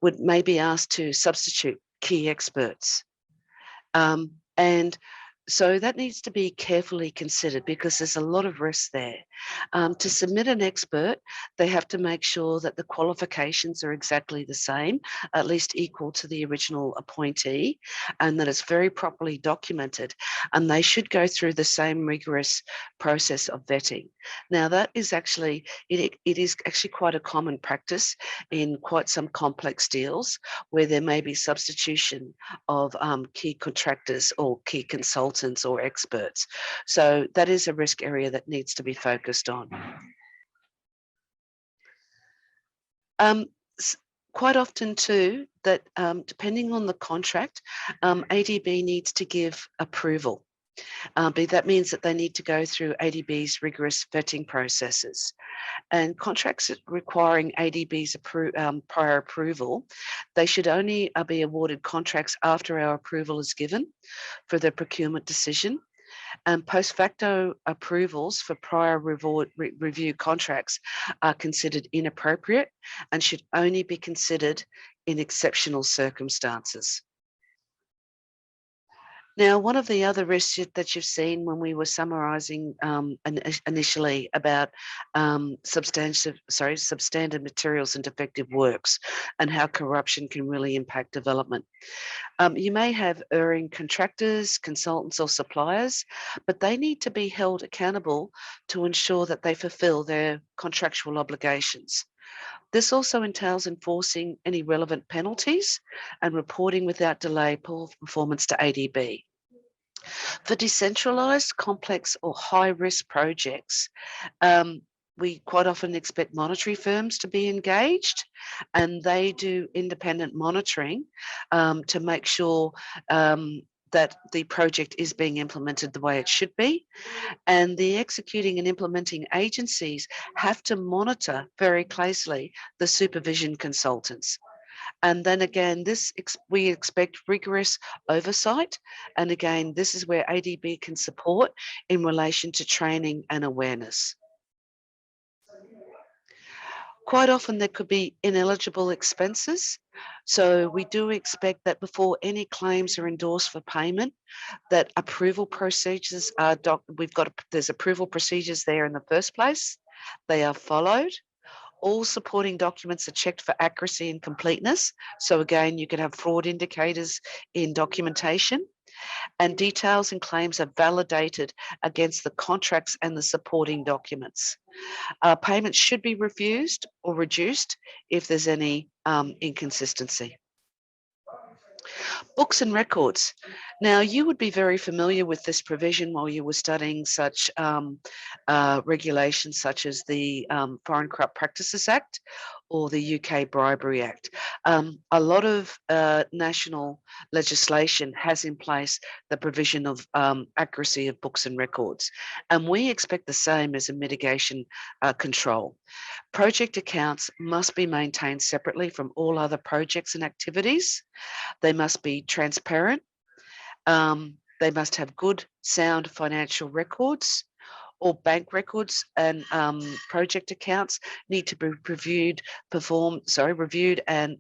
would maybe ask to substitute key experts. And so that needs to be carefully considered because there's a lot of risk there. To submit an expert, they have to make sure that the qualifications are exactly the same, at least equal to the original appointee, and that it's very properly documented. And they should go through the same rigorous process of vetting. Now, that is actually, it is actually quite a common practice in quite some complex deals where there may be substitution of key contractors or key consultants or experts. So that is a risk area that needs to be focused on. Quite often too, that depending on the contract, ADB needs to give approval. That means that they need to go through ADB's rigorous vetting processes. And contracts requiring ADB's prior approval, they should only be awarded contracts after our approval is given for the procurement decision. And post facto approvals for prior review contracts are considered inappropriate and should only be considered in exceptional circumstances. Now, one of the other risks that you've seen when we were summarising initially about substandard materials and defective works and how corruption can really impact development. You may have erring contractors, consultants or suppliers, but they need to be held accountable to ensure that they fulfil their contractual obligations. This also entails enforcing any relevant penalties and reporting without delay poor performance to ADB. For decentralised, complex or high-risk projects, we quite often expect monitoring firms to be engaged, and they do independent monitoring to make sure that the project is being implemented the way it should be. And the executing and implementing agencies have to monitor very closely the supervision consultants. And then again, we expect rigorous oversight. And again, this is where ADB can support in relation to training and awareness. Quite often there could be ineligible expenses. So we do expect that before any claims are endorsed for payment, that approval procedures are, there's approval procedures there in the first place. They are followed. All supporting documents are checked for accuracy and completeness. So again, you can have fraud indicators in documentation, and details and claims are validated against the contracts and the supporting documents. Payments should be refused or reduced if there's any inconsistency. Books and records. Now, you would be very familiar with this provision while you were studying such regulations such as the Foreign Corrupt Practices Act or the UK Bribery Act. A lot of national legislation has in place the provision of accuracy of books and records, and we expect the same as a mitigation control. Project accounts must be maintained separately from all other projects and activities. They must be transparent. They must have good, sound financial records. All bank records and project accounts need to be reviewed, and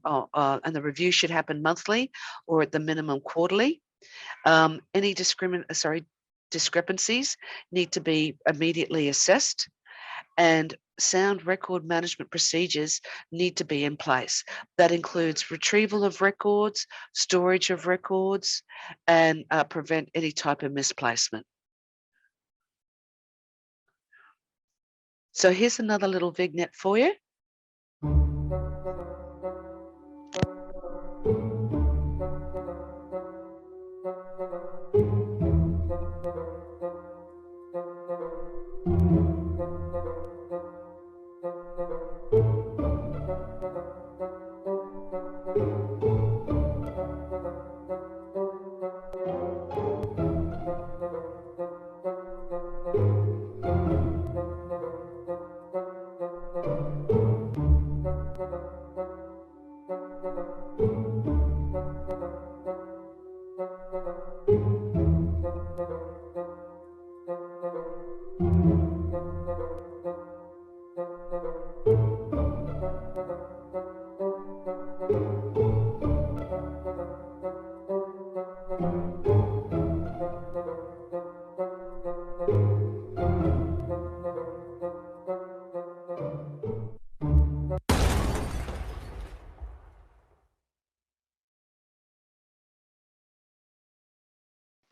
the review should happen monthly or at the minimum quarterly. Any discrepancies need to be immediately assessed, and sound record management procedures need to be in place. That includes retrieval of records, storage of records, and prevent any type of misplacement. So here's another little vignette for you.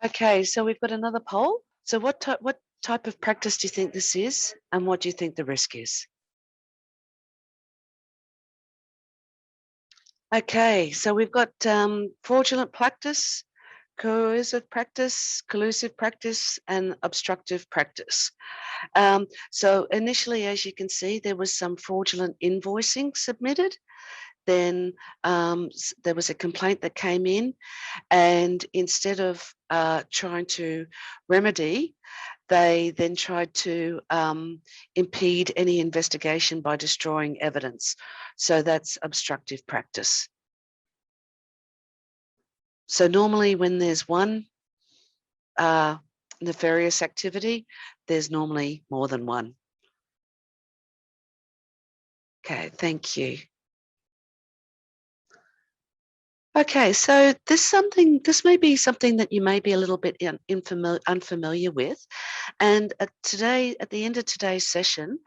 Okay, so we've got another poll. So what type of practice do you think this is, and what do you think the risk is? Okay, so we've got fraudulent practice, coercive practice, collusive practice, and obstructive practice. So initially, as you can see, there was some fraudulent invoicing submitted. Then there was a complaint that came in, and instead of trying to remedy, they then tried to impede any investigation by destroying evidence. So that's obstructive practice. So normally when there's one nefarious activity, there's normally more than one. Okay, thank you. Okay, so this may be something that you may be a little bit unfamiliar with. And at the end of today's session,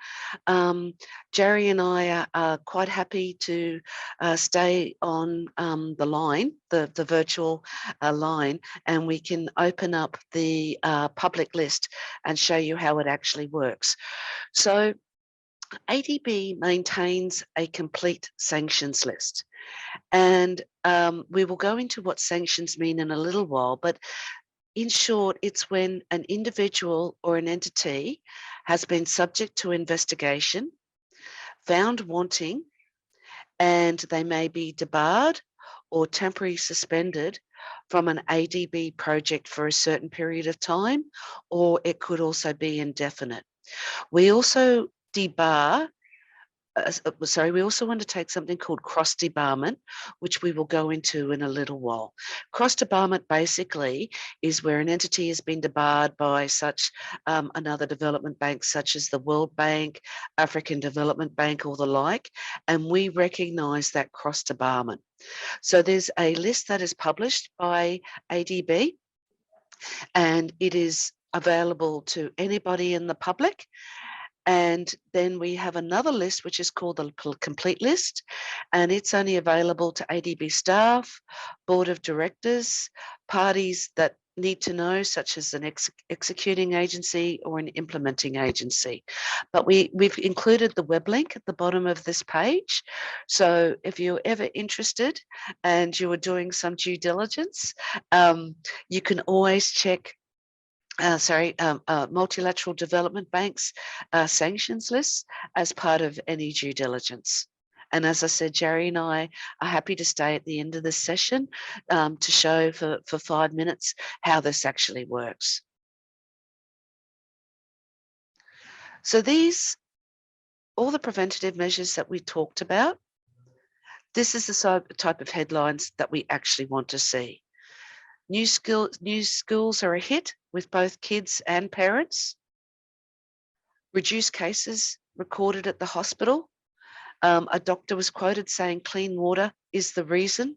Jerry and I are quite happy to stay on the line, the virtual line, and we can open up the public list and show you how it actually works. So ADB maintains a complete sanctions list. And we will go into what sanctions mean in a little while, but in short, it's when an individual or an entity has been subject to investigation, found wanting, and they may be debarred or temporarily suspended from an ADB project for a certain period of time, or it could also be indefinite. We also debar we also undertake something called cross debarment, which we will go into in a little while. Cross debarment basically is where an entity has been debarred by such another development bank, such as the World Bank, African Development Bank, or the like, and we recognise that cross debarment. So there's a list that is published by ADB, and it is available to anybody in the public. And then we have another list, which is called the complete list, and it's only available to ADB staff, board of directors, parties that need to know, such as an executing agency or an implementing agency. But we've included the web link at the bottom of this page. So if you're ever interested and you are doing some due diligence, you can always check multilateral development banks sanctions lists as part of any due diligence. And as I said, Jerry and I are happy to stay at the end of this session to show for 5 minutes how this actually works. So all the preventative measures that we talked about, this is the type of headlines that we actually want to see. New schools are a hit with both kids and parents. Reduced cases recorded at the hospital. A doctor was quoted saying clean water is the reason.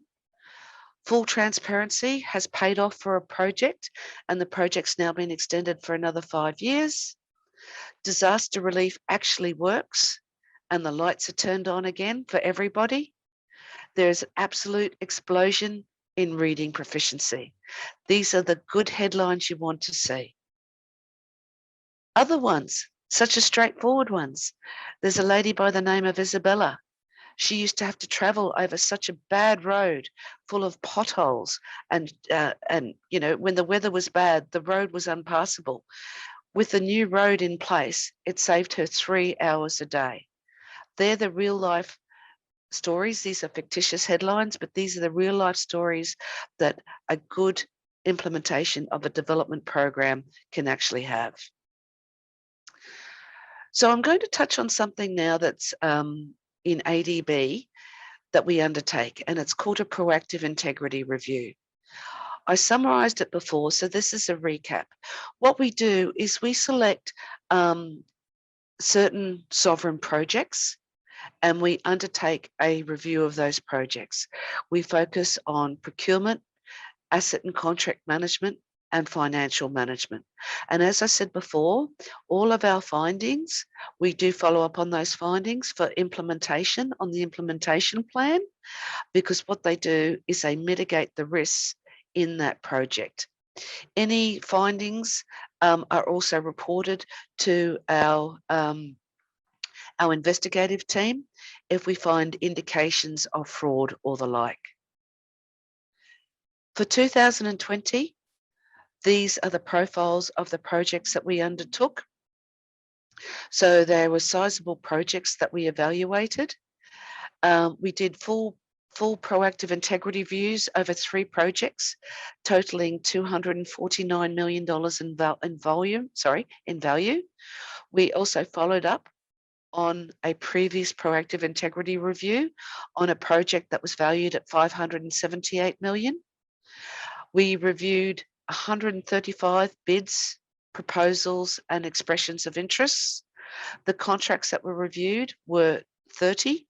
Full transparency has paid off for a project, and the project's now been extended for another 5 years. Disaster relief actually works, and the lights are turned on again for everybody. There's an absolute explosion in reading proficiency. These are the good headlines you want to see. Other ones, such as straightforward ones. There's a lady by the name of Isabella. She used to have to travel over such a bad road full of potholes, and you know, when the weather was bad, the road was unpassable. With the new road in place, it saved her 3 hours a day. They're the real life stories. These are fictitious headlines, but these are the real life stories that a good implementation of a development program can actually have. So I'm going to touch on something now that's in ADB that we undertake, and it's called a proactive integrity review. I summarised it before, so this is a recap. What we do is we select certain sovereign projects, and we undertake a review of those projects. We focus on procurement, asset and contract management, and financial management. And as I said before, all of our findings, we do follow up on those findings for implementation on the implementation plan, because what they do is they mitigate the risks in that project. Any findings are also reported to our investigative team if we find indications of fraud or the like. For 2020, these are the profiles of the projects that we undertook. So there were sizable projects that we evaluated. We did full proactive integrity reviews over 3 projects, totaling $249 million in value. We also followed up on a previous proactive integrity review on a project that was valued at $578 million. We reviewed 135 bids, proposals, and expressions of interest. The contracts that were reviewed were 30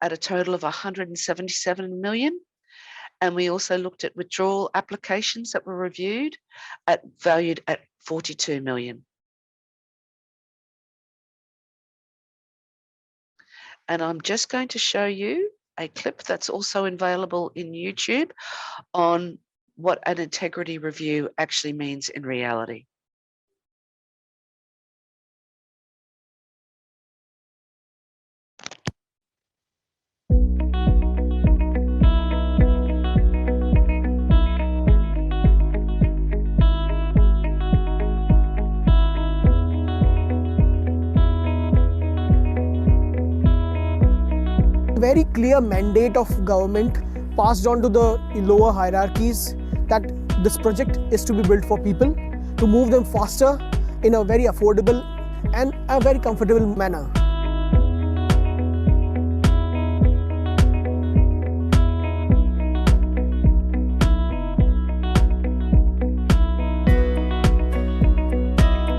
at a total of $177 million. And we also looked at withdrawal applications that were reviewed valued at 42 million. And I'm just going to show you a clip that's also available in YouTube on what an integrity review actually means in reality. Very clear mandate of government passed on to the lower hierarchies that this project is to be built for people, to move them faster in a very affordable and a very comfortable manner.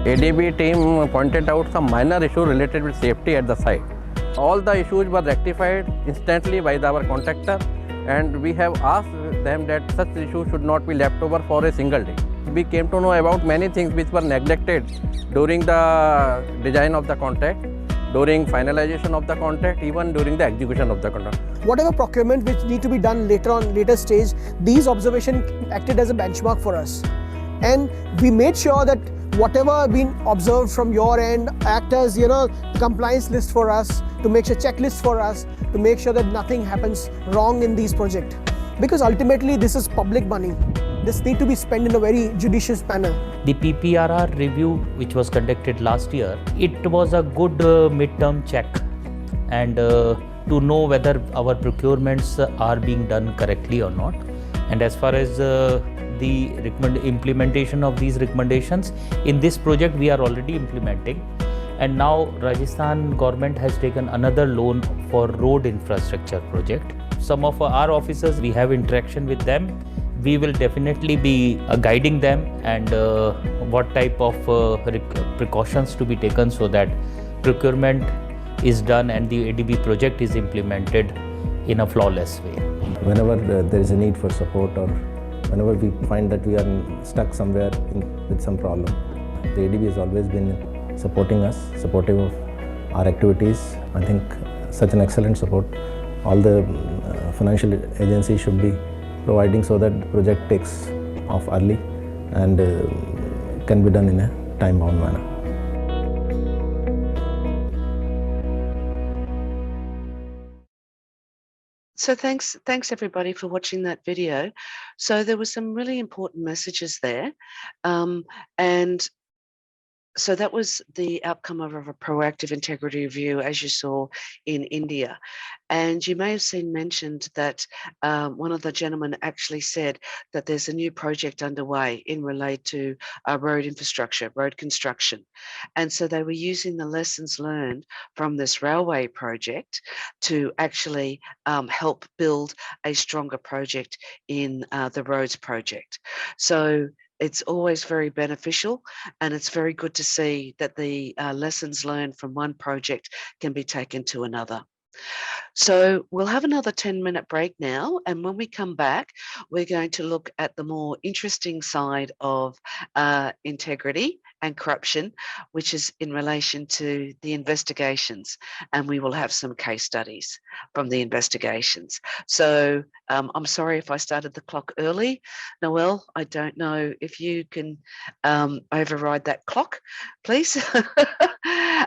ADB team pointed out some minor issue related with safety at the site. All the issues were rectified instantly by our contractor, and we have asked them that such issues should not be left over for a single day. We came to know about many things which were neglected during the design of the contract, during finalization of the contract, even during the execution of the contract. Whatever procurement which need to be done later stage, these observations acted as a benchmark for us. And we made sure that whatever been observed from your end act as, the compliance list for us, to make sure checklist for us, to make sure that nothing happens wrong in these projects. Because ultimately this is public money. This need to be spent in a very judicious manner. The PPRR review which was conducted last year, it was a good midterm check, and to know whether our procurements are being done correctly or not. And as far as the implementation of these recommendations, in this project we are already implementing, and now Rajasthan government has taken another loan for road infrastructure project. Some of our officers, we have interaction with them. We will definitely be guiding them and what type of precautions to be taken so that procurement is done and the ADB project is implemented in a flawless way. Whenever there is a need for support, or whenever we find that we are stuck somewhere with some problem, the ADB has always been supporting us, supportive of our activities. I think such an excellent support all the financial agencies should be providing, so that the project takes off early and can be done in a time-bound manner. So thanks everybody for watching that video. So there were some really important messages there, and so that was the outcome of a proactive integrity review, as you saw in India. And you may have seen mentioned that one of the gentlemen actually said that there's a new project underway in relate to road infrastructure, road construction. And so they were using the lessons learned from this railway project to actually help build a stronger project in the roads project. So it's always very beneficial, and it's very good to see that the lessons learned from one project can be taken to another. So we'll have another 10-minute break now, and when we come back, we're going to look at the more interesting side of integrity and corruption, which is in relation to the investigations, and we will have some case studies from the investigations. So I'm sorry if I started the clock early. Noel, I don't know if you can override that clock, please.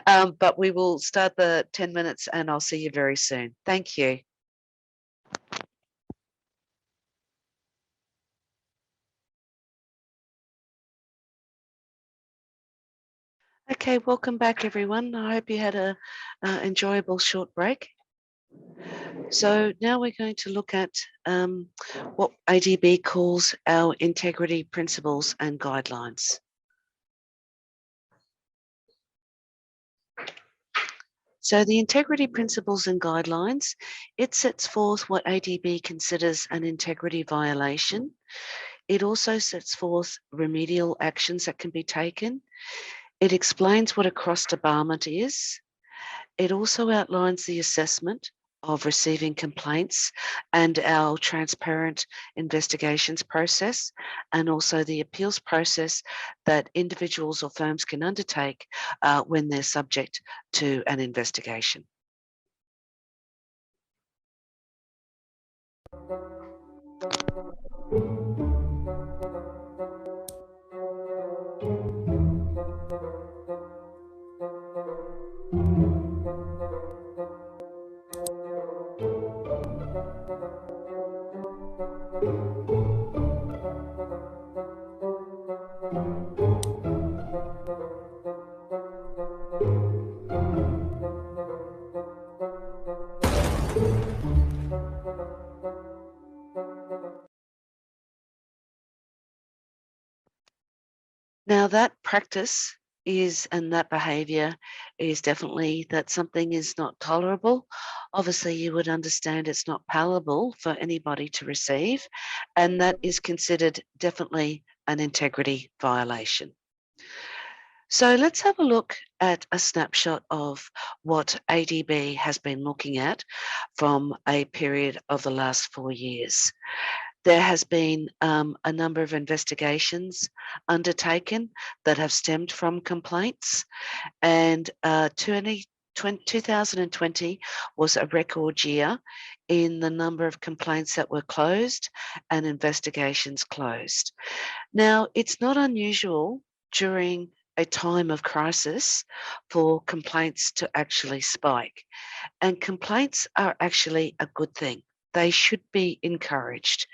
But we will start the 10 minutes and I'll see you very soon. Thank you. Okay, welcome back everyone. I hope you had a enjoyable short break. So now we're going to look at what ADB calls our integrity principles and guidelines. So the integrity principles and guidelines, it sets forth what ADB considers an integrity violation. It also sets forth remedial actions that can be taken. It explains what a cross-debarment is. It also outlines the assessment of receiving complaints and our transparent investigations process, and also the appeals process that individuals or firms can undertake when they're subject to an investigation. Now that practice is, and that behaviour is definitely that something is not tolerable. Obviously, you would understand it's not palatable for anybody to receive, and that is considered definitely an integrity violation. So let's have a look at a snapshot of what ADB has been looking at from a period of the last 4 years. There has been a number of investigations undertaken that have stemmed from complaints, and 2020 was a record year in the number of complaints that were closed and investigations closed. Now, it's not unusual during a time of crisis for complaints to actually spike, and complaints are actually a good thing. They should be encouraged.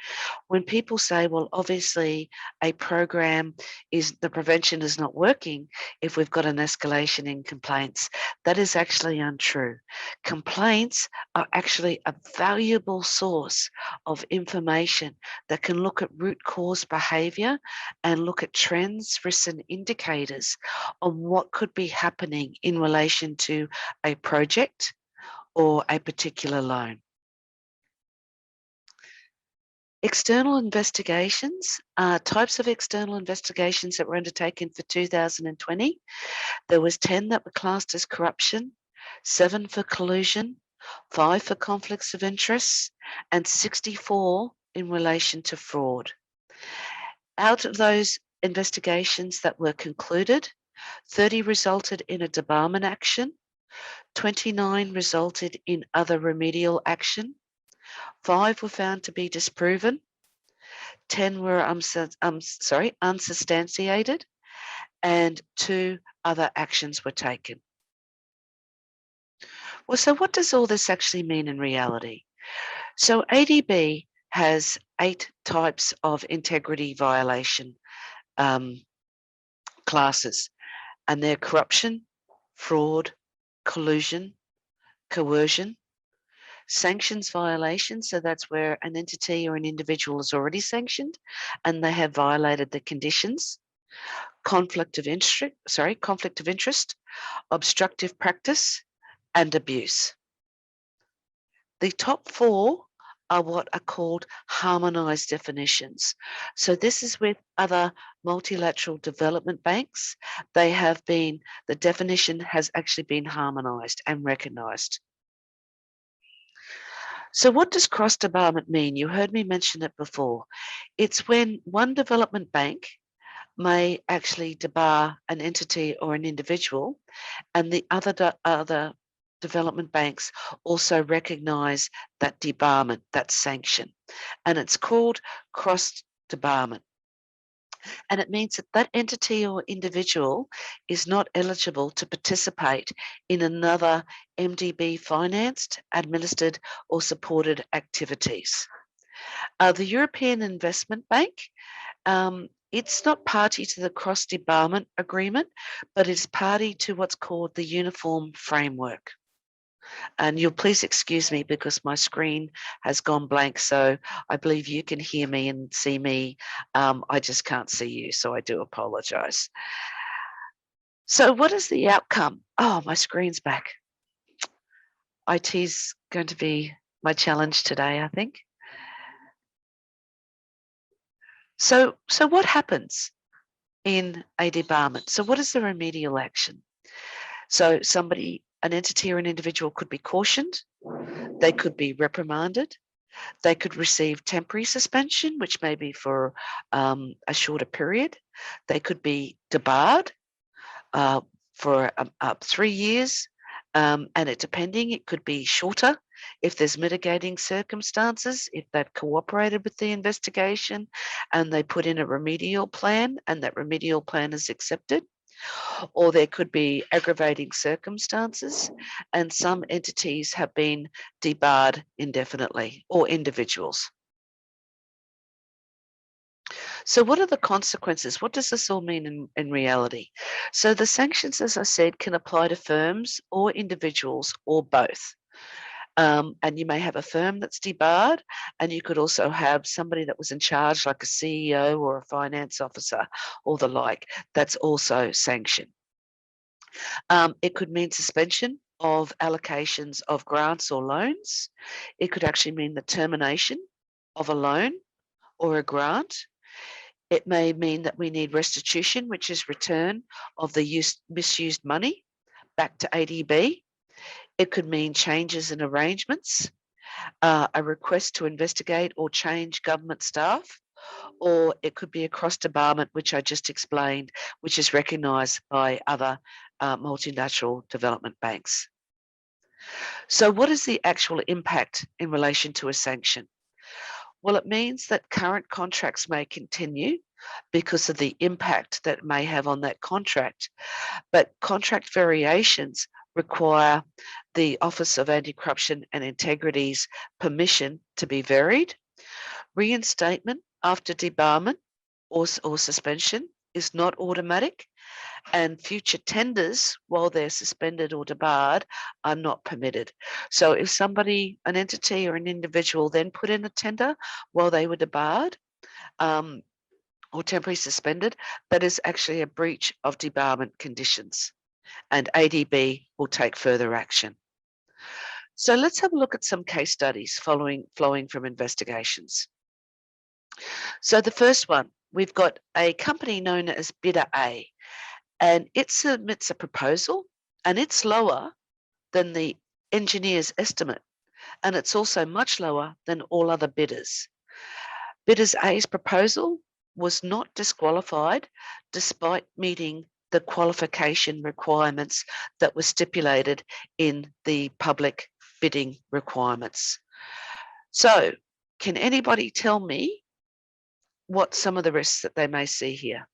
When people say, well, obviously a program is, the prevention is not working if we've got an escalation in complaints, that is actually untrue. Complaints are actually a valuable source of information that can look at root cause behaviour and look at trends, risks and indicators on what could be happening in relation to a project or a particular loan. External investigations, types of external investigations that were undertaken for 2020. There was 10 that were classed as corruption, 7 for collusion, 5 for conflicts of interest, and 64 in relation to fraud. Out of those investigations that were concluded, 30 resulted in a debarment action, 29 resulted in other remedial action, 5 were found to be disproven, 10 were unsubstantiated, and 2 other actions were taken. Well, so what does all this actually mean in reality? So ADB has 8 types of integrity violation classes, and they're corruption, fraud, collusion, coercion, sanctions violation, so that's where an entity or an individual is already sanctioned and they have violated the conditions, conflict of interest, obstructive practice, and abuse. The top 4 are what are called harmonised definitions. So this is with other multilateral development banks. They have been, the definition has actually been harmonised and recognised. So what does cross-debarment mean? You heard me mention it before. It's when one development bank may actually debar an entity or an individual, and the other development banks also recognise that debarment, that sanction, and it's called cross-debarment. And it means that that entity or individual is not eligible to participate in another MDB financed, administered or supported activities. The European Investment Bank, it's not party to the cross-debarment agreement, but it's party to what's called the Uniform Framework. And you'll please excuse me because my screen has gone blank, so I believe you can hear me and see me. I just can't see you, so I do apologise. So what is the outcome? Oh, my screen's back. IT's going to be my challenge today, I think. So what happens in a debarment? So what is the remedial action? So somebody an entity or an individual could be cautioned, they could be reprimanded, they could receive temporary suspension, which may be for a shorter period, they could be debarred for 3 years, and it could be shorter if there's mitigating circumstances, if they've cooperated with the investigation and they put in a remedial plan and that remedial plan is accepted. Or there could be aggravating circumstances, and some entities have been debarred indefinitely, or individuals. So what are the consequences? What does this all mean in reality? So the sanctions, as I said, can apply to firms or individuals or both. And you may have a firm that's debarred, and you could also have somebody that was in charge, like a CEO or a finance officer or the like, that's also sanctioned. It could mean suspension of allocations of grants or loans. It could actually mean the termination of a loan or a grant. It may mean that we need restitution, which is return of the misused money back to ADB. It could mean changes in arrangements, a request to investigate or change government staff, or it could be a cross-debarment, which I just explained, which is recognised by other multilateral development banks. So what is the actual impact in relation to a sanction? Well, it means that current contracts may continue because of the impact that it may have on that contract, but contract variations require the Office of Anticorruption and Integrity's permission to be varied. Reinstatement after debarment or suspension is not automatic, and future tenders while they're suspended or debarred are not permitted. So if somebody, an entity or an individual then put in a tender while they were debarred or temporarily suspended, that is actually a breach of debarment conditions, and ADB will take further action. So let's have a look at some case studies flowing from investigations. So the first one, we've got a company known as Bidder A, and it submits a proposal, and it's lower than the engineer's estimate, and it's also much lower than all other bidders. Bidders A's proposal was not disqualified despite meeting the qualification requirements that were stipulated in the public bidding requirements. So, can anybody tell me what some of the risks that they may see here?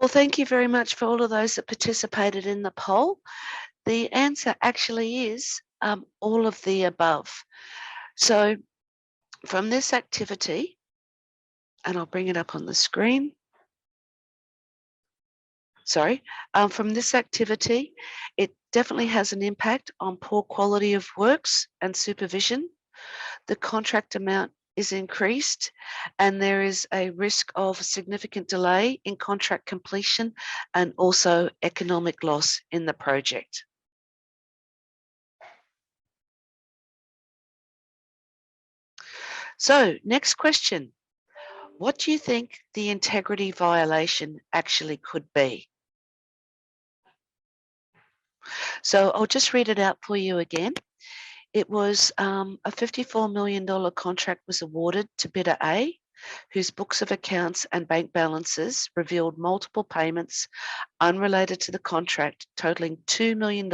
Well, thank you very much for all of those that participated in the poll. The answer actually is all of the above. So from this activity, and I'll bring it up on the screen. Sorry, from this activity, it definitely has an impact on poor quality of works and supervision. The contract amount is increased, and there is a risk of significant delay in contract completion and also economic loss in the project. So, next question. What do you think the integrity violation actually could be? So I'll just read it out for you again. It was a $54 million contract was awarded to bidder A, whose books of accounts and bank balances revealed multiple payments unrelated to the contract totaling $2 million,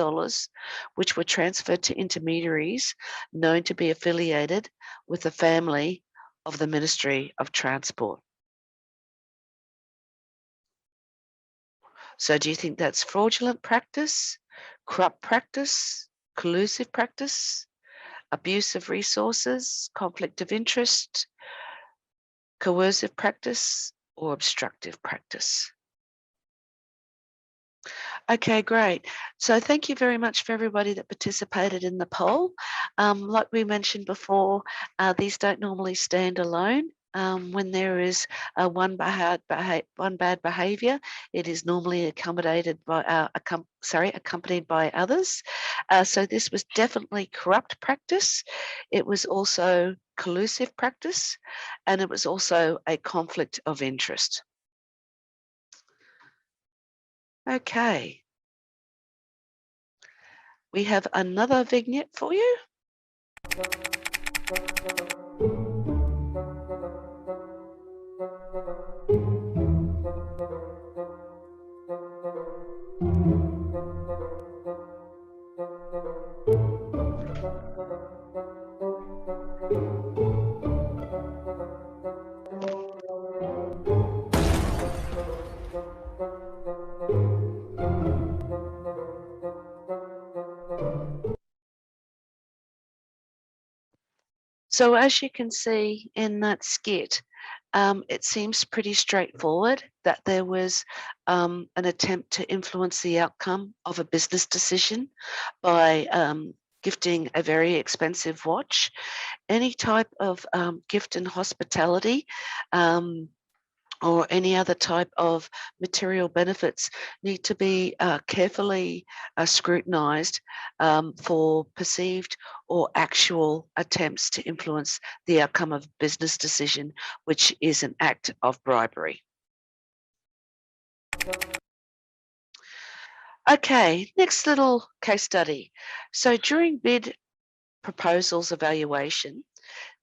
which were transferred to intermediaries known to be affiliated with the family of the Ministry of Transport. So do you think that's fraudulent practice, corrupt practice, collusive practice, abuse of resources, conflict of interest, coercive practice, or obstructive practice? Okay, great. So thank you very much for everybody that participated in the poll. Like we mentioned before, these don't normally stand alone. when there is one bad behaviour, it is normally accompanied by others. So this was definitely corrupt practice. It was also collusive practice, and it was also a conflict of interest. Okay. We have another vignette for you. So as you can see in that skit, it seems pretty straightforward that there was an attempt to influence the outcome of a business decision by gifting a very expensive watch. Any type of gift and hospitality or any other type of material benefits need to be carefully scrutinised for perceived or actual attempts to influence the outcome of a business decision, which is an act of bribery. Okay, next little case study. So during bid proposals evaluation,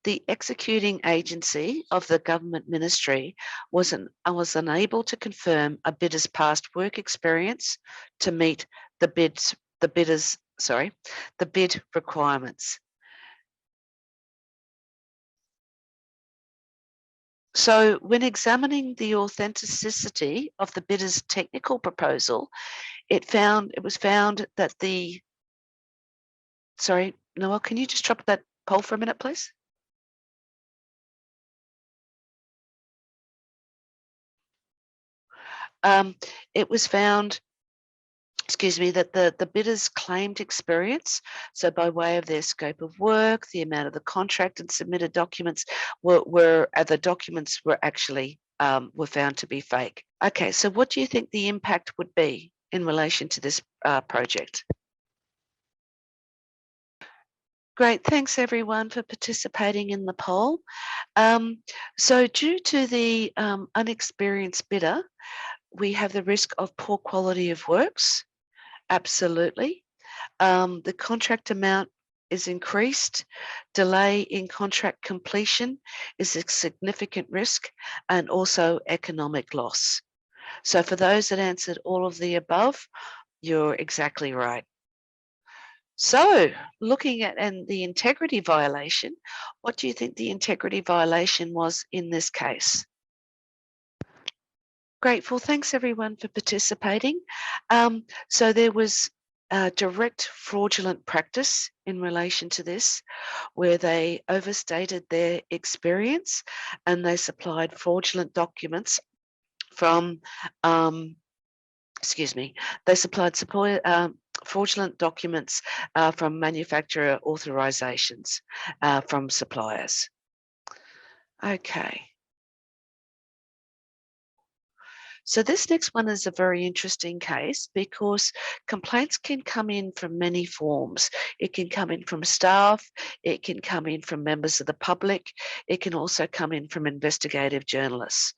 the executing agency of the government ministry was unable to confirm a bidder's past work experience to meet the bid requirements. So when examining the authenticity of the bidder's technical proposal, it was found that the, sorry, Noel, can you just drop that poll for a minute, please? It was found, that the bidders claimed experience, so by way of their scope of work, the amount of the contract and submitted documents were actually were found to be fake. Okay, so what do you think the impact would be in relation to this project? Great, thanks everyone for participating in the poll. So due to the unexperienced bidder, we have the risk of poor quality of works. Absolutely. The contract amount is increased. Delay in contract completion is a significant risk, and also economic loss. So for those that answered all of the above, you're exactly right. So looking at the integrity violation, what do you think the integrity violation was in this case? Grateful. Thanks everyone for participating. So there was direct fraudulent practice in relation to this, where they overstated their experience and they supplied fraudulent documents from, they supplied fraudulent documents from manufacturer authorizations from suppliers. Okay. So this next one is a very interesting case because complaints can come in from many forms. It can come in from staff, it can come in from members of the public, it can also come in from investigative journalists.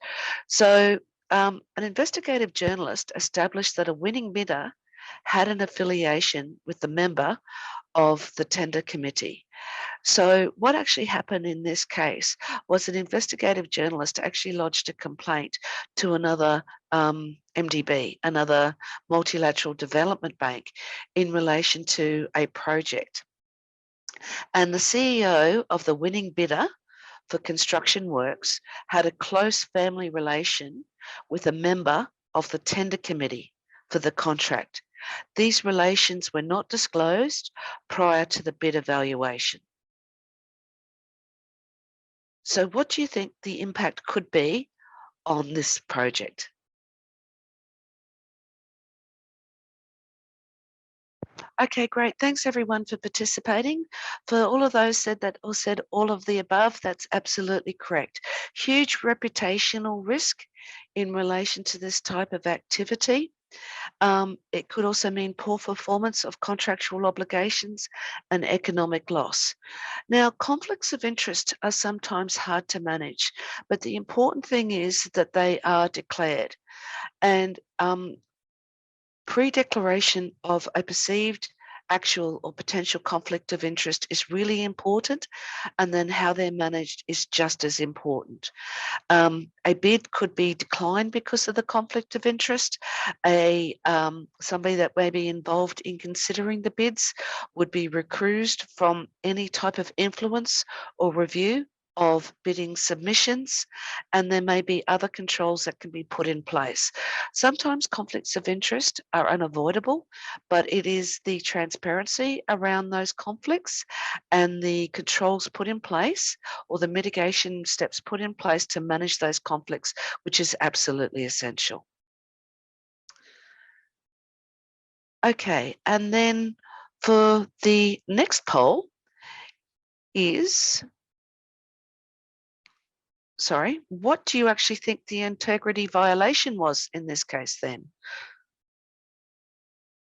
So an investigative journalist established that a winning bidder had an affiliation with the member of the tender committee. So what actually happened in this case was an investigative journalist actually lodged a complaint to another MDB, another multilateral development bank, in relation to a project. And the CEO of the winning bidder for construction works had a close family relation with a member of the tender committee for the contract. These relations were not disclosed prior to the bid evaluation. So what do you think the impact could be on this project? Okay, great. Thanks everyone for participating. For all of those said all of the above, that's absolutely correct. Huge reputational risk in relation to this type of activity. It could also mean poor performance of contractual obligations and economic loss. Now, conflicts of interest are sometimes hard to manage, but the important thing is that they are declared. And pre-declaration of a perceived, actual or potential conflict of interest is really important, and then how they're managed is just as important. A bid could be declined because of the conflict of interest. Somebody that may be involved in considering the bids would be recused from any type of influence or review of bidding submissions, and there may be other controls that can be put in place. Sometimes conflicts of interest are unavoidable, but it is the transparency around those conflicts and the controls put in place or the mitigation steps put in place to manage those conflicts, which is absolutely essential. Okay, and then for the next poll is, what do you actually think the integrity violation was in this case then?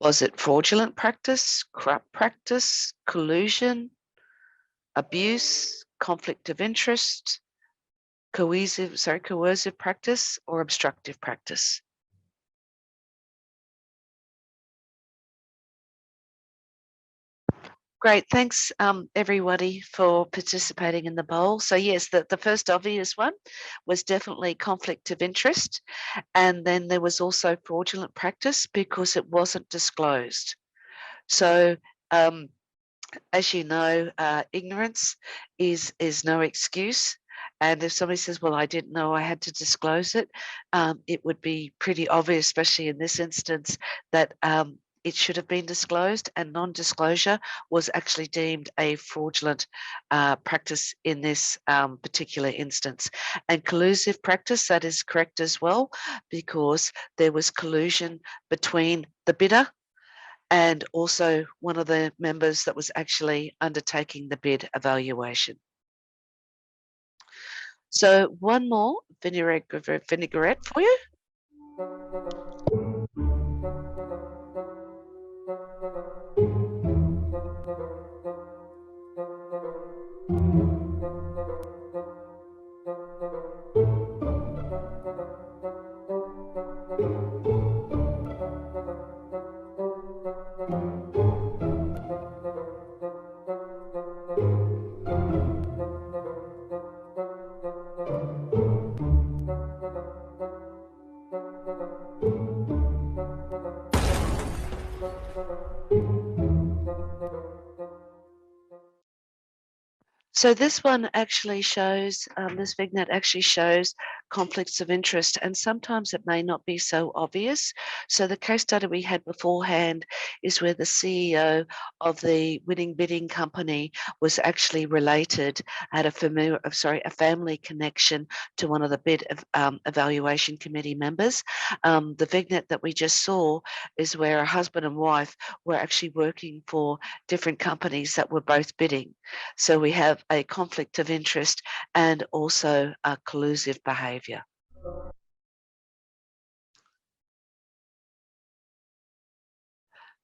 Was it fraudulent practice, corrupt practice, collusion, abuse, conflict of interest, coercive practice, or obstructive practice? Great, thanks everybody for participating in the poll. So yes, the first obvious one was definitely conflict of interest, and then there was also fraudulent practice because it wasn't disclosed. So as you know, ignorance is no excuse. And if somebody says, well, I didn't know I had to disclose it, it would be pretty obvious, especially in this instance, that it should have been disclosed, and non-disclosure was actually deemed a fraudulent practice in this particular instance. And collusive practice, that is correct as well, because there was collusion between the bidder and also one of the members that was actually undertaking the bid evaluation. So one more vinaigrette for you. So this one actually shows, this vignette actually shows conflicts of interest, and sometimes it may not be so obvious. So the case study we had beforehand is where the CEO of the winning bidding company was actually related, had a family connection to one of the bid evaluation committee members. The vignette that we just saw is where a husband and wife were actually working for different companies that were both bidding. So we have a conflict of interest and also a collusive behaviour.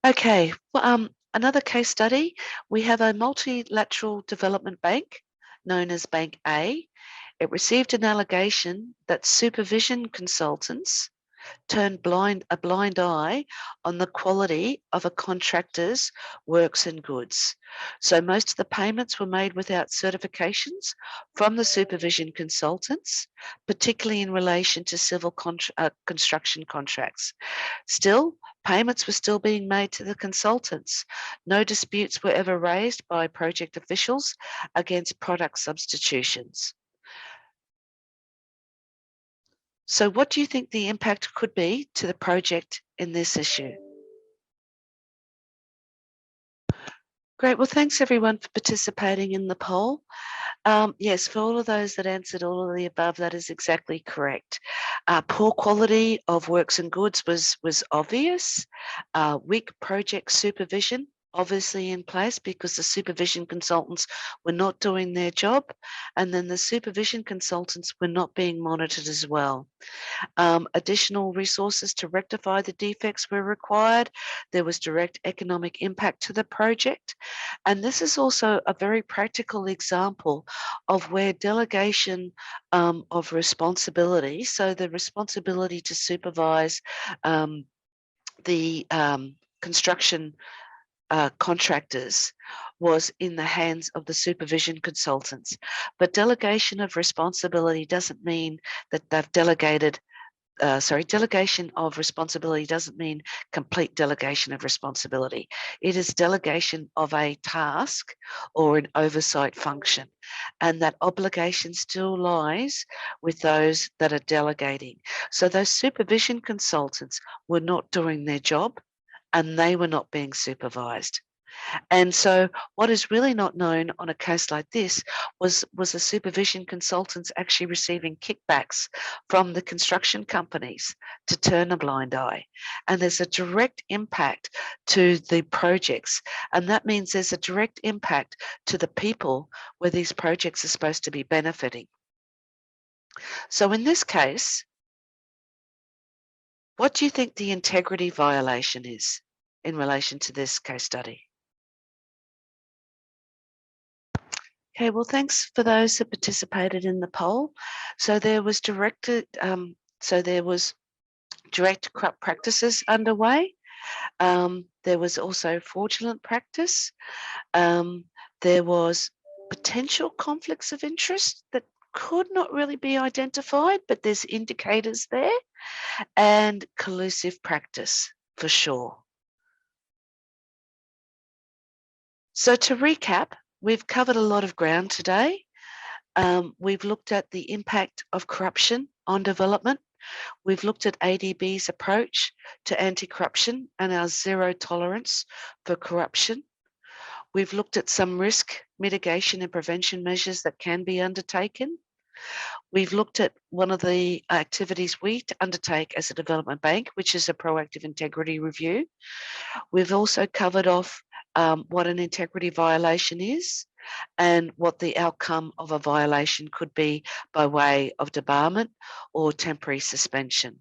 Okay, well, another case study, we have a multilateral development bank known as Bank A. It received an allegation that supervision consultants turned a blind eye on the quality of a contractor's works and goods. So most of the payments were made without certifications from the supervision consultants, particularly in relation to civil construction contracts. Still, payments were still being made to the consultants. No disputes were ever raised by project officials against product substitutions. So what do you think the impact could be to the project in this issue? Great. Well, thanks everyone for participating in the poll. Yes, for all of those that answered all of the above, that is exactly correct. Poor quality of works and goods was obvious. Weak project supervision, obviously in place because the supervision consultants were not doing their job, and then the supervision consultants were not being monitored as well. Additional resources to rectify the defects were required. There was direct economic impact to the project. And this is also a very practical example of where delegation of responsibility, so the responsibility to supervise the construction contractors was in the hands of the supervision consultants. But delegation of responsibility doesn't mean that they've delegated delegation of responsibility doesn't mean complete delegation of responsibility. It is delegation of a task or an oversight function, and that obligation still lies with those that are delegating. So those supervision consultants were not doing their job and they were not being supervised. And so what is really not known on a case like this was the supervision consultants actually receiving kickbacks from the construction companies to turn a blind eye. And there's a direct impact to the projects. And that means there's a direct impact to the people where these projects are supposed to be benefiting. So in this case, what do you think the integrity violation is in relation to this case study? Okay, well, thanks for those that participated in the poll. So there was direct corrupt practices underway. There was also fraudulent practice. There was potential conflicts of interest that could not really be identified, but there's indicators there, and collusive practice for sure. So to recap, we've covered a lot of ground today. We've looked at the impact of corruption on development. We've looked at ADB's approach to anti-corruption and our zero tolerance for corruption. We've looked at some risk mitigation and prevention measures that can be undertaken. We've looked at one of the activities we undertake as a development bank, which is a proactive integrity review. We've also covered off what an integrity violation is and what the outcome of a violation could be by way of debarment or temporary suspension.